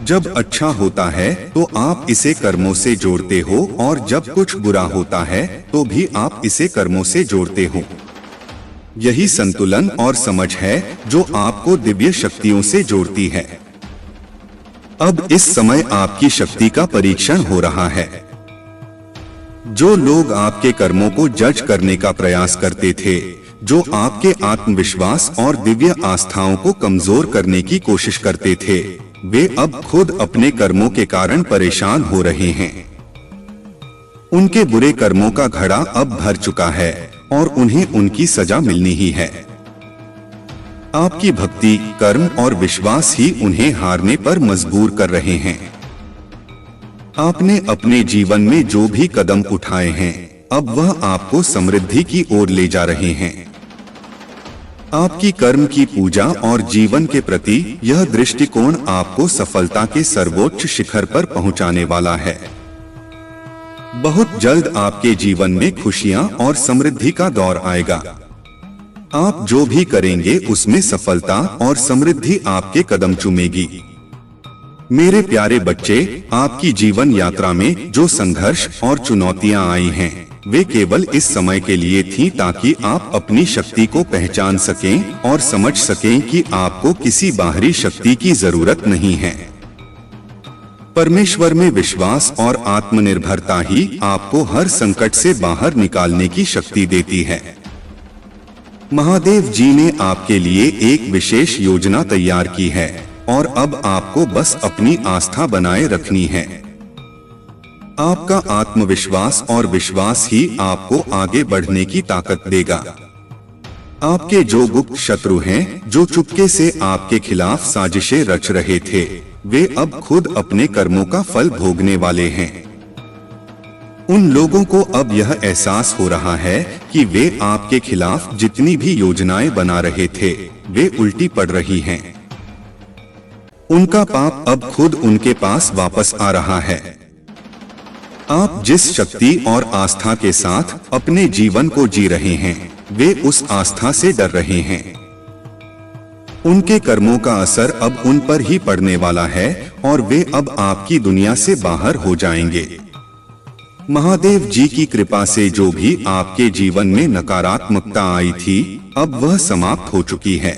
जब अच्छा होता है तो आप इसे कर्मों से जोड़ते हो और जब कुछ बुरा होता है तो भी आप इसे कर्मों से जोड़ते हो। यही संतुलन और समझ है जो आपको दिव्य शक्तियों से जोड़ती है। अब इस समय आपकी शक्ति का परीक्षण हो रहा है। जो लोग आपके कर्मों को जज करने का प्रयास करते थे, जो आपके आत्मविश्वास और दिव्य आस्थाओं को कमजोर करने की कोशिश करते थे, वे अब खुद अपने कर्मों के कारण परेशान हो रहे हैं। उनके बुरे कर्मों का घड़ा अब भर चुका है और उन्हें उनकी सजा मिलनी ही है। आपकी भक्ति, कर्म और विश्वास ही उन्हें हारने पर मजबूर कर रहे हैं। आपने अपने जीवन में जो भी कदम उठाए हैं, अब वह आपको समृद्धि की ओर ले जा रहे हैं। आपकी कर्म की पूजा और जीवन के प्रति यह दृष्टिकोण आपको सफलता के सर्वोच्च शिखर पर पहुंचाने वाला है। बहुत जल्द आपके जीवन में खुशियां और समृद्धि का दौर आएगा। आप जो भी करेंगे उसमें सफलता और समृद्धि आपके कदम चूमेगी। मेरे प्यारे बच्चे, आपकी जीवन यात्रा में जो संघर्ष और चुनौतियां आई हैं, वे केवल इस समय के लिए थीं ताकि आप अपनी शक्ति को पहचान सकें और समझ सकें कि आपको किसी बाहरी शक्ति की जरूरत नहीं है। परमेश्वर में विश्वास और आत्मनिर्भरता ही आपको हर संकट से बाहर निकालने की शक्ति देती है। महादेव जी ने आपके लिए एक विशेष योजना तैयार की है और अब आपको बस अपनी आस्था बनाए रखनी है। आपका आत्मविश्वास और विश्वास ही आपको आगे बढ़ने की ताकत देगा। आपके जो गुप्त शत्रु हैं, जो चुपके से आपके खिलाफ साजिशें रच रहे थे, वे अब खुद अपने कर्मों का फल भोगने वाले हैं। उन लोगों को अब यह एहसास हो रहा है कि वे आपके खिलाफ जितनी भी योजनाएं बना रहे थे, वे उल्टी पड़ रही हैं। उनका पाप अब खुद उनके पास वापस आ रहा है। आप जिस शक्ति और आस्था के साथ अपने जीवन को जी रहे हैं, वे उस आस्था से डर रहे हैं। उनके कर्मों का असर अब उन पर ही पड़ने वाला है और वे अब आपकी दुनिया से बाहर हो जाएंगे। महादेव जी की कृपा से जो भी आपके जीवन में नकारात्मकता आई थी, अब वह समाप्त हो चुकी है।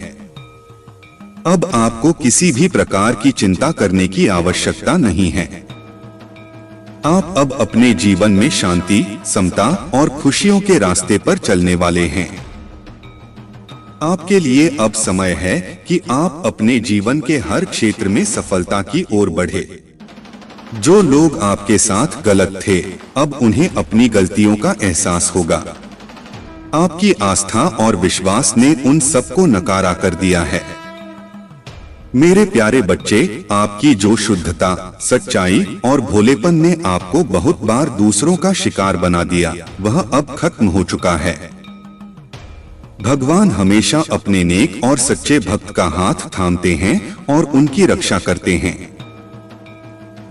अब आपको किसी भी प्रकार की चिंता करने की आवश्यकता नहीं है। आप अब अपने जीवन में शांति, समता और खुशियों के रास्ते पर चलने वाले हैं। आपके लिए अब समय है कि आप अपने जीवन के हर क्षेत्र में सफलता की ओर बढ़े। जो लोग आपके साथ गलत थे, अब उन्हें अपनी गलतियों का एहसास होगा। आपकी आस्था और विश्वास ने उन सबको नकारा कर दिया है। मेरे प्यारे बच्चे, आपकी जो शुद्धता, सच्चाई और भोलेपन ने आपको बहुत बार दूसरों का शिकार बना दिया, वह अब खत्म हो चुका है। भगवान हमेशा अपने नेक और सच्चे भक्त का हाथ थामते हैं और उनकी रक्षा करते हैं।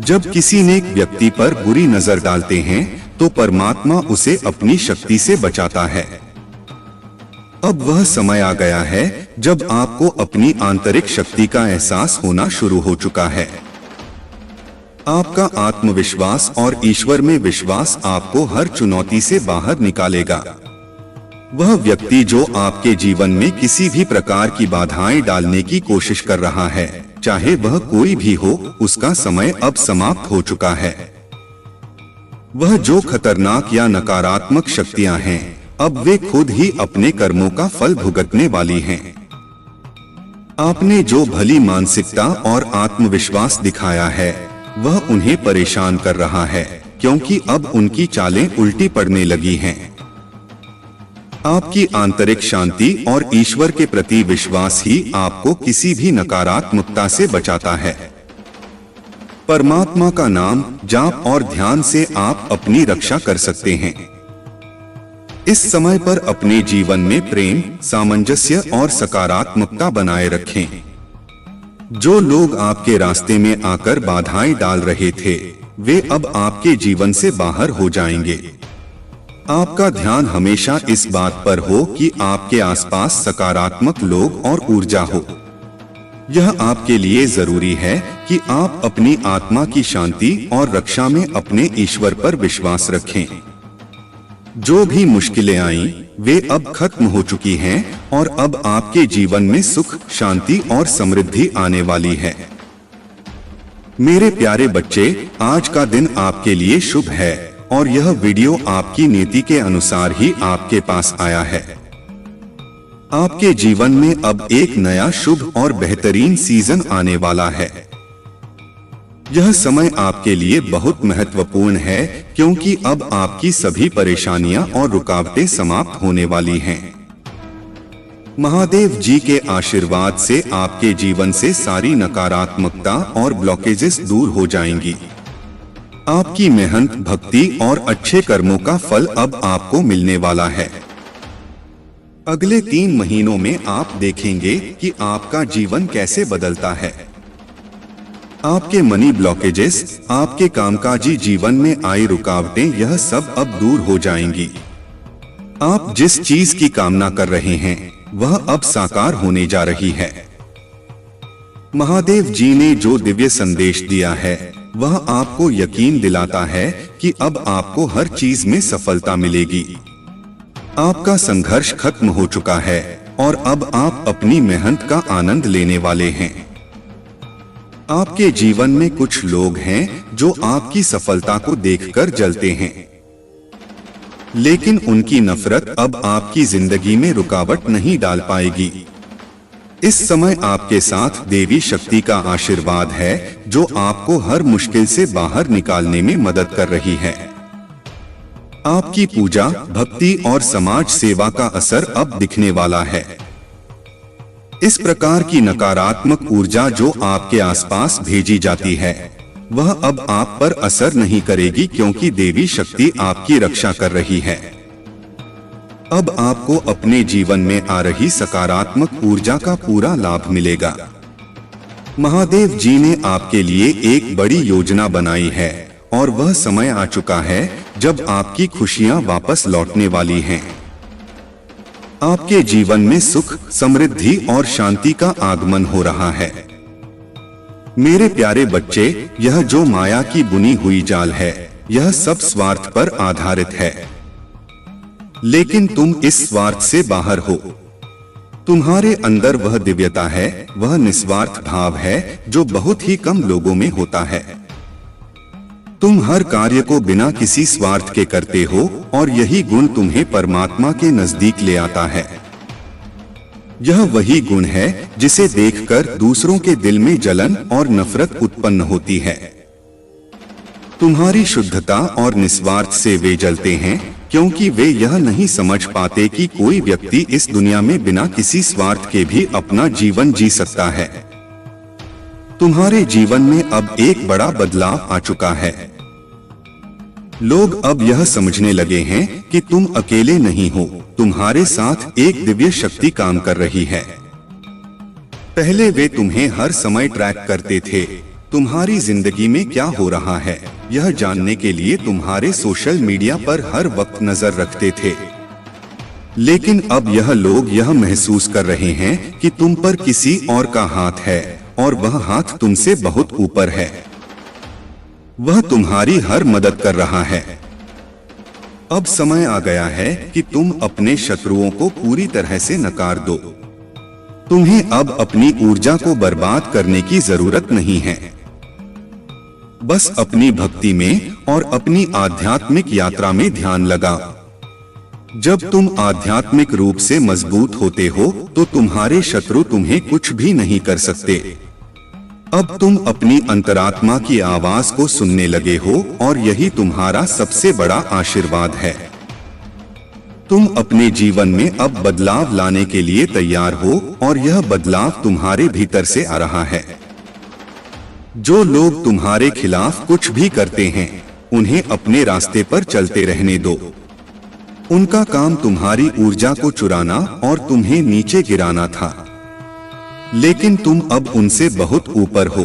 जब किसी नेक व्यक्ति पर बुरी नजर डालते हैं, तो परमात्मा उसे अपनी शक्ति से बचाता है। अब वह समय आ गया है जब आपको अपनी आंतरिक शक्ति का एहसास होना शुरू हो चुका है। आपका आत्मविश्वास और ईश्वर में विश्वास आपको हर चुनौती से बाहर निकालेगा। वह व्यक्ति जो आपके जीवन में किसी भी प्रकार की बाधाएं डालने की कोशिश कर रहा है, चाहे वह कोई भी हो, उसका समय अब समाप्त हो चुका है। वह जो खतरनाक या नकारात्मक शक्तियां हैं, अब वे खुद ही अपने कर्मों का फल भुगतने वाली हैं। आपने जो भली मानसिकता और आत्मविश्वास दिखाया है, वह उन्हें परेशान कर रहा है, क्योंकि अब उनकी चालें उल्टी पड़ने लगी हैं। आपकी आंतरिक शांति और ईश्वर के प्रति विश्वास ही आपको किसी भी नकारात्मकता से बचाता है। परमात्मा का नाम, जाप और ध्यान से आप अपनी रक्षा कर सकते हैं। इस समय पर अपने जीवन में प्रेम, सामंजस्य और सकारात्मकता बनाए रखें। जो लोग आपके रास्ते में आकर बाधाएं डाल रहे थे, वे अब आपके जीवन से बाहर हो जाएंगे। आपका ध्यान हमेशा इस बात पर हो कि आपके आसपास सकारात्मक लोग और ऊर्जा हो। यह आपके लिए जरूरी है कि आप अपनी आत्मा की शांति और रक्षा में अपने ईश्वर पर विश्वास रखें। जो भी मुश्किलें आईं, वे अब खत्म हो चुकी हैं और अब आपके जीवन में सुख, शांति और समृद्धि आने वाली है। मेरे प्यारे बच्चे, आज का दिन आपके लिए शुभ है और यह वीडियो आपकी नीति के अनुसार ही आपके पास आया है। आपके जीवन में अब एक नया शुभ और बेहतरीन सीजन आने वाला है। यह समय आपके लिए बहुत महत्वपूर्ण है क्योंकि अब आपकी सभी परेशानियां और रुकावटें समाप्त होने वाली हैं। महादेव जी के आशीर्वाद से आपके जीवन से सारी नकारात्मकता और ब्लॉकेजेस दूर हो जाएंगी। आपकी मेहनत, भक्ति और अच्छे कर्मों का फल अब आपको मिलने वाला है। अगले 3 महीनों में आप देखेंगे कि आपका जीवन कैसे बदलता है। आपके मनी ब्लॉकेजेस, आपके कामकाजी जीवन में आई रुकावटें, यह सब अब दूर हो जाएंगी। आप जिस चीज की कामना कर रहे हैं वह अब साकार होने जा रही है। महादेव जी ने जो दिव्य संदेश दिया है वह आपको यकीन दिलाता है कि अब आपको हर चीज में सफलता मिलेगी। आपका संघर्ष खत्म हो चुका है और अब आप अपनी मेहनत का आनंद लेने वाले हैं। आपके जीवन में कुछ लोग हैं जो आपकी सफलता को देखकर जलते हैं, लेकिन उनकी नफरत अब आपकी जिंदगी में रुकावट नहीं डाल पाएगी। इस समय आपके साथ देवी शक्ति का आशीर्वाद है जो आपको हर मुश्किल से बाहर निकालने में मदद कर रही है। आपकी पूजा, भक्ति और समाज सेवा का असर अब दिखने वाला है। इस प्रकार की नकारात्मक ऊर्जा जो आपके आसपास भेजी जाती है वह अब आप पर असर नहीं करेगी क्योंकि देवी शक्ति आपकी रक्षा कर रही है। अब आपको अपने जीवन में आ रही सकारात्मक ऊर्जा का पूरा लाभ मिलेगा। महादेव जी ने आपके लिए एक बड़ी योजना बनाई है और वह समय आ चुका है जब आपकी खुशियां वापस लौटने वाली हैं। आपके जीवन में सुख, समृद्धि और शांति का आगमन हो रहा है। मेरे प्यारे बच्चे, यह जो माया की बुनी हुई जाल है यह सब स्वार्थ पर आधारित है, लेकिन तुम इस स्वार्थ से बाहर हो। तुम्हारे अंदर वह दिव्यता है, वह निस्वार्थ भाव है जो बहुत ही कम लोगों में होता है। तुम हर कार्य को बिना किसी स्वार्थ के करते हो और यही गुण तुम्हें परमात्मा के नजदीक ले आता है। यह वही गुण है जिसे देखकर दूसरों के दिल में जलन और नफरत उत्पन्न होती है। तुम्हारी शुद्धता और निस्वार्थ से वे जलते हैं क्योंकि वे यह नहीं समझ पाते कि कोई व्यक्ति इस दुनिया में बिना किसी स्वार्थ के भी अपना जीवन जी सकता है। तुम्हारे जीवन में अब एक बड़ा बदलाव आ चुका है। लोग अब यह समझने लगे हैं कि तुम अकेले नहीं हो, तुम्हारे साथ एक दिव्य शक्ति काम कर रही है। पहले वे तुम्हें हर समय ट्रैक करते थे, तुम्हारी जिंदगी में क्या हो रहा है यह जानने के लिए तुम्हारे सोशल मीडिया पर हर वक्त नजर रखते थे। लेकिन अब यह लोग यह महसूस कर रहे हैं कि तुम पर किसी और का हाथ है और वह हाथ तुमसे बहुत ऊपर है। वह तुम्हारी हर मदद कर रहा है। अब समय आ गया है कि तुम अपने शत्रुओं को पूरी तरह से नकार दो। तुम्हें अब अपनी ऊर्जा को बर्बाद करने की जरूरत नहीं है। बस अपनी भक्ति में और अपनी आध्यात्मिक यात्रा में ध्यान लगाओ। जब तुम आध्यात्मिक रूप से मजबूत होते हो तो तुम्हारे शत्रु तुम्हें कुछ भी नहीं कर सकते। अब तुम अपनी अंतरात्मा की आवाज को सुनने लगे हो और यही तुम्हारा सबसे बड़ा आशीर्वाद है। तुम अपने जीवन में अब बदलाव लाने के लिए तैयार हो और यह बदलाव तुम्हारे भीतर से आ रहा है। जो लोग तुम्हारे खिलाफ कुछ भी करते हैं उन्हें अपने रास्ते पर चलते रहने दो। उनका काम तुम्हारी ऊर्जा को चुराना और तुम्हें नीचे गिराना था, लेकिन तुम अब उनसे बहुत ऊपर हो।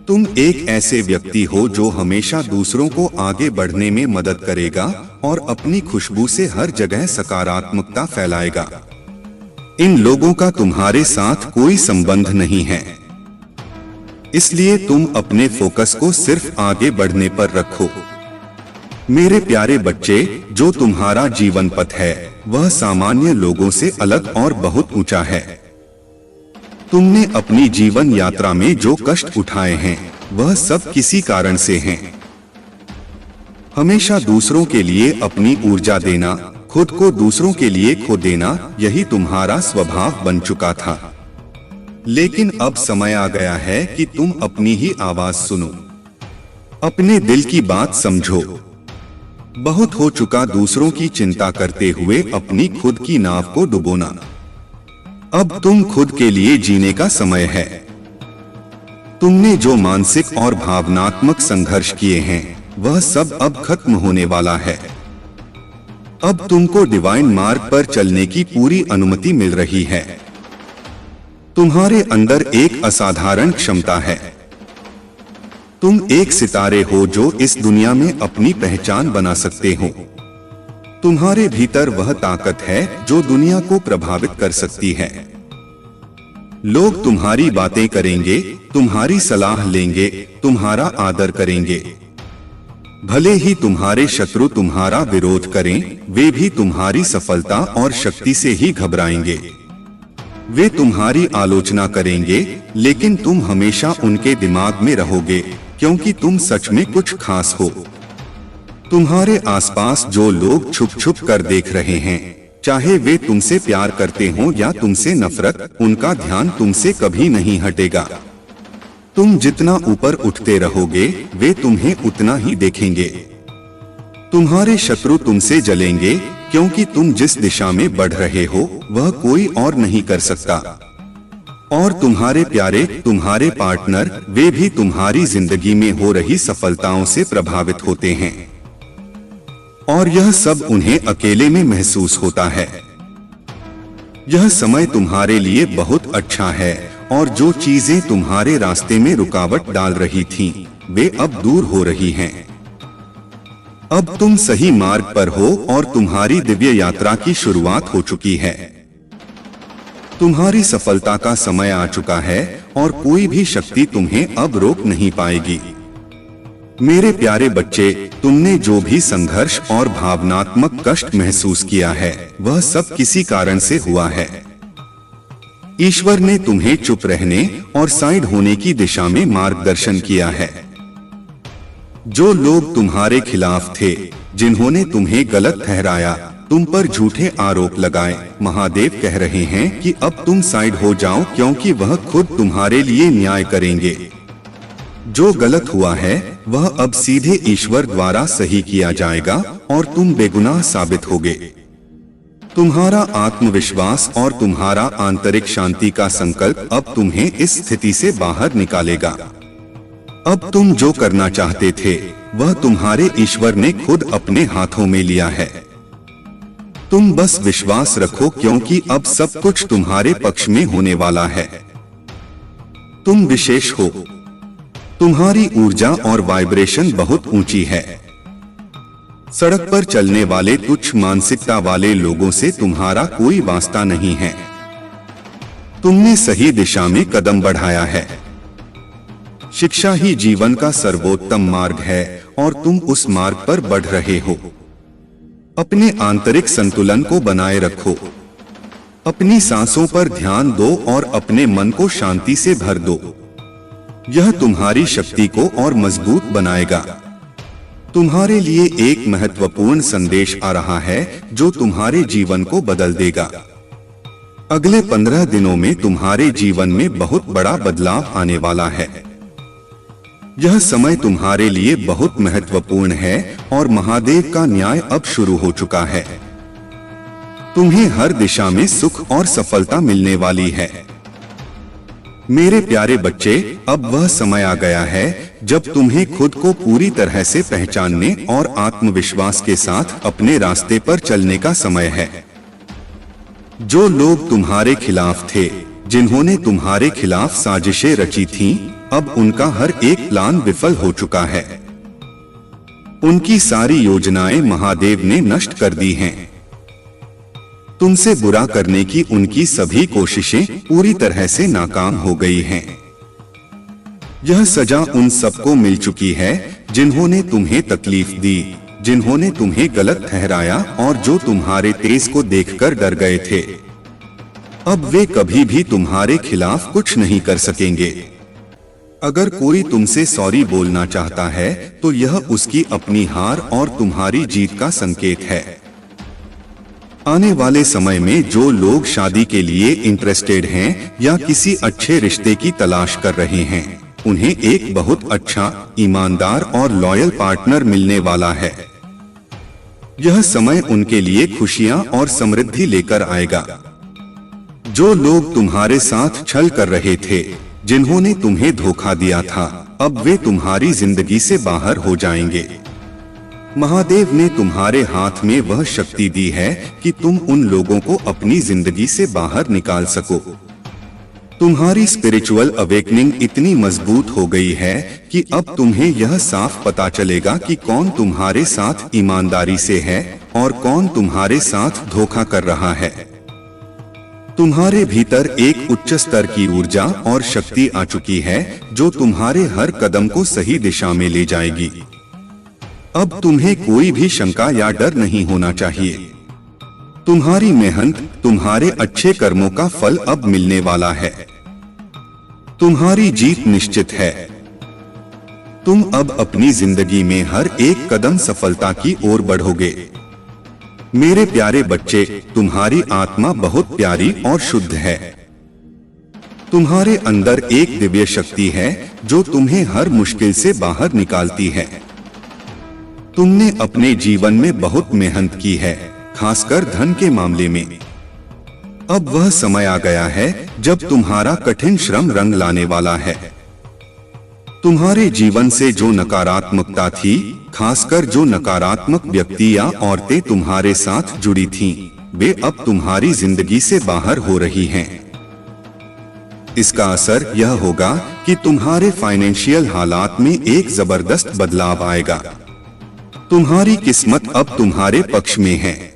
तुम एक ऐसे व्यक्ति हो जो हमेशा दूसरों को आगे बढ़ने में मदद करेगा और अपनी खुशबू से हर जगह सकारात्मकता फैलाएगा। इन लोगों का तुम्हारे साथ कोई संबंध नहीं है, इसलिए तुम अपने फोकस को सिर्फ आगे बढ़ने पर रखो। मेरे प्यारे बच्चे, जो तुम्हारा जीवन पथ है वह सामान्य लोगों से अलग और बहुत ऊंचा है। तुमने अपनी जीवन यात्रा में जो कष्ट उठाए हैं वह सब किसी कारण से हैं। हमेशा दूसरों के लिए अपनी ऊर्जा देना, खुद को दूसरों के लिए खो देना, यही तुम्हारा स्वभाव बन चुका था। लेकिन अब समय आ गया है कि तुम अपनी ही आवाज सुनो, अपने दिल की बात समझो। बहुत हो चुका दूसरों की चिंता करते हुए अपनी खुद की नाव को डुबोना। अब तुम खुद के लिए जीने का समय है। तुमने जो मानसिक और भावनात्मक संघर्ष किए हैं, वह सब अब खत्म होने वाला है। अब तुमको डिवाइन मार्ग पर चलने की पूरी अनुमति मिल रही है। तुम्हारे अंदर एक असाधारण क्षमता है। तुम एक सितारे हो जो इस दुनिया में अपनी पहचान बना सकते हो। तुम्हारे भीतर वह ताकत है जो दुनिया को प्रभावित कर सकती है। लोग तुम्हारी बातें करेंगे, तुम्हारी सलाह लेंगे, तुम्हारा आदर करेंगे। भले ही तुम्हारे शत्रु तुम्हारा विरोध करें, वे भी तुम्हारी सफलता और शक्ति से ही घबराएंगे। वे तुम्हारी आलोचना करेंगे, लेकिन तुम हमेशा उनके दिमाग में रहोगे, क्योंकि तुम सच में कुछ खास हो। तुम्हारे आसपास जो लोग छुप छुप कर देख रहे हैं, चाहे वे तुमसे प्यार करते हों या तुमसे नफरत, उनका ध्यान तुमसे कभी नहीं हटेगा। तुम जितना ऊपर उठते रहोगे, वे तुम्हें उतना ही देखेंगे। तुम्हारे शत्रु तुमसे जलेंगे, क्योंकि तुम जिस दिशा में बढ़ रहे हो, वह कोई और नहीं कर सकता। और तुम्हारे प्यारे, तुम्हारे पार्टनर, वे भी तुम्हारी जिंदगी में हो रही सफलताओं से प्रभावित होते हैं। और यह सब उन्हें अकेले में महसूस होता है। यह समय तुम्हारे लिए बहुत अच्छा है, और जो चीजें तुम्हारे रास्ते में रुकावट डाल रही थीं, वे अब दूर हो रही हैं। अब तुम सही मार्ग पर हो और तुम्हारी दिव्य यात्रा की शुरुआत हो चुकी है। तुम्हारी सफलता का समय आ चुका है और कोई भी शक्ति तुम्हें अब रोक नहीं पाएगी। मेरे प्यारे बच्चे, तुमने जो भी संघर्ष और भावनात्मक कष्ट महसूस किया है, वह सब किसी कारण से हुआ है। ईश्वर ने तुम्हें चुप रहने और साइड होने की दिशा में मार्गदर्शन किया है। जो लोग तुम्हारे खिलाफ थे, जिन्होंने तुम्हें गलत ठहराया, तुम पर झूठे आरोप लगाए, महादेव कह रहे हैं कि अब तुम साइड हो जाओ, क्योंकि वह खुद तुम्हारे लिए न्याय करेंगे। जो गलत हुआ है, वह अब सीधे ईश्वर द्वारा सही किया जाएगा और तुम बेगुनाह साबित होगे। तुम्हारा आत्मविश्वास और तुम्हारा आंतरिक शांति का संकल्प अब तुम्हें इस स्थिति से बाहर निकालेगा। अब तुम जो करना चाहते थे, वह तुम्हारे ईश्वर ने खुद अपने हाथों में लिया है। तुम बस विश्वास रखो, क्योंकि अब सब कुछ तुम्हारे पक्ष में होने वाला है। तुम विशेष हो। तुम्हारी ऊर्जा और वाइब्रेशन बहुत ऊंची है। सड़क पर चलने वाले तुच्छ मानसिकता वाले लोगों से तुम्हारा कोई वास्ता नहीं है। तुमने सही दिशा में कदम बढ़ाया है। शिक्षा ही जीवन का सर्वोत्तम मार्ग है और तुम उस मार्ग पर बढ़ रहे हो। अपने आंतरिक संतुलन को बनाए रखो। अपनी सांसों पर ध्यान दो और अपने मन को शांति से भर दो। यह तुम्हारी शक्ति को और मजबूत बनाएगा। तुम्हारे लिए एक महत्वपूर्ण संदेश आ रहा है जो तुम्हारे जीवन को बदल देगा। अगले 15 दिनों में तुम्हारे जीवन में बहुत बड़ा बदलाव आने वाला है। यह समय तुम्हारे लिए बहुत महत्वपूर्ण है और महादेव का न्याय अब शुरू हो चुका है। तुम्हें हर दिशा में सुख और सफलता मिलने वाली है। मेरे प्यारे बच्चे, अब वह समय आ गया है जब तुम्हें खुद को पूरी तरह से पहचानने और आत्मविश्वास के साथ अपने रास्ते पर चलने का समय है। जो लोग तुम्हारे खिलाफ थे, जिन्होंने तुम्हारे खिलाफ साजिशें रची थीं, अब उनका हर एक प्लान विफल हो चुका है। उनकी सारी योजनाएं महादेव ने नष्ट कर दी हैं। तुमसे बुरा करने की उनकी सभी कोशिशें पूरी तरह से नाकाम हो गई हैं। यह सजा उन सबको मिल चुकी है जिन्होंने तुम्हें तकलीफ दी, जिन्होंने तुम्हें गलत ठहराया और जो तुम्हारे तेज को देखकर डर गए थे। अब वे कभी भी तुम्हारे खिलाफ कुछ नहीं कर सकेंगे। अगर कोई तुमसे सॉरी बोलना चाहता है, तो यह उसकी अपनी हार और तुम्हारी जीत का संकेत है। आने वाले समय में जो लोग शादी के लिए इंटरेस्टेड हैं या किसी अच्छे रिश्ते की तलाश कर रहे हैं, उन्हें एक बहुत अच्छा, ईमानदार और लॉयल पार्टनर मिलने वाला है। यह समय उनके लिए खुशियां और समृद्धि लेकर आएगा। जो लोग तुम्हारे साथ छल कर रहे थे, जिन्होंने तुम्हें धोखा दिया था, अब वे तुम्हारी जिंदगी से बाहर हो जाएंगे। महादेव ने तुम्हारे हाथ में वह शक्ति दी है कि तुम उन लोगों को अपनी जिंदगी से बाहर निकाल सको। तुम्हारी स्पिरिचुअल अवेकनिंग इतनी मजबूत हो गई है कि अब तुम्हें यह साफ पता चलेगा कि कौन तुम्हारे साथ ईमानदारी से है और कौन तुम्हारे साथ धोखा कर रहा है। तुम्हारे भीतर एक उच्च स्तर की ऊर्जा और शक्ति आ चुकी है जो तुम्हारे हर कदम को सही दिशा में ले जाएगी। अब तुम्हें कोई भी शंका या डर नहीं होना चाहिए। तुम्हारी मेहनत, तुम्हारे अच्छे कर्मों का फल अब मिलने वाला है। तुम्हारी जीत निश्चित है। तुम अब अपनी जिंदगी में हर एक कदम सफलता की ओर बढ़ोगे। मेरे प्यारे बच्चे, तुम्हारी आत्मा बहुत प्यारी और शुद्ध है। तुम्हारे अंदर एक दिव्य शक्ति है जो तुम्हें हर मुश्किल से बाहर निकालती है। तुमने अपने जीवन में बहुत मेहनत की है, खासकर धन के मामले में। अब वह समय आ गया है जब तुम्हारा कठिन श्रम रंग लाने वाला है। तुम्हारे जीवन से जो नकारात्मकता थी, खासकर जो नकारात्मक व्यक्ति या औरतें तुम्हारे साथ जुड़ी थीं, वे अब तुम्हारी जिंदगी से बाहर हो रही हैं। इसका असर यह होगा कि तुम्हारे फाइनेंशियल हालात में एक जबरदस्त बदलाव आएगा। तुम्हारी किस्मत अब तुम्हारे पक्ष में है।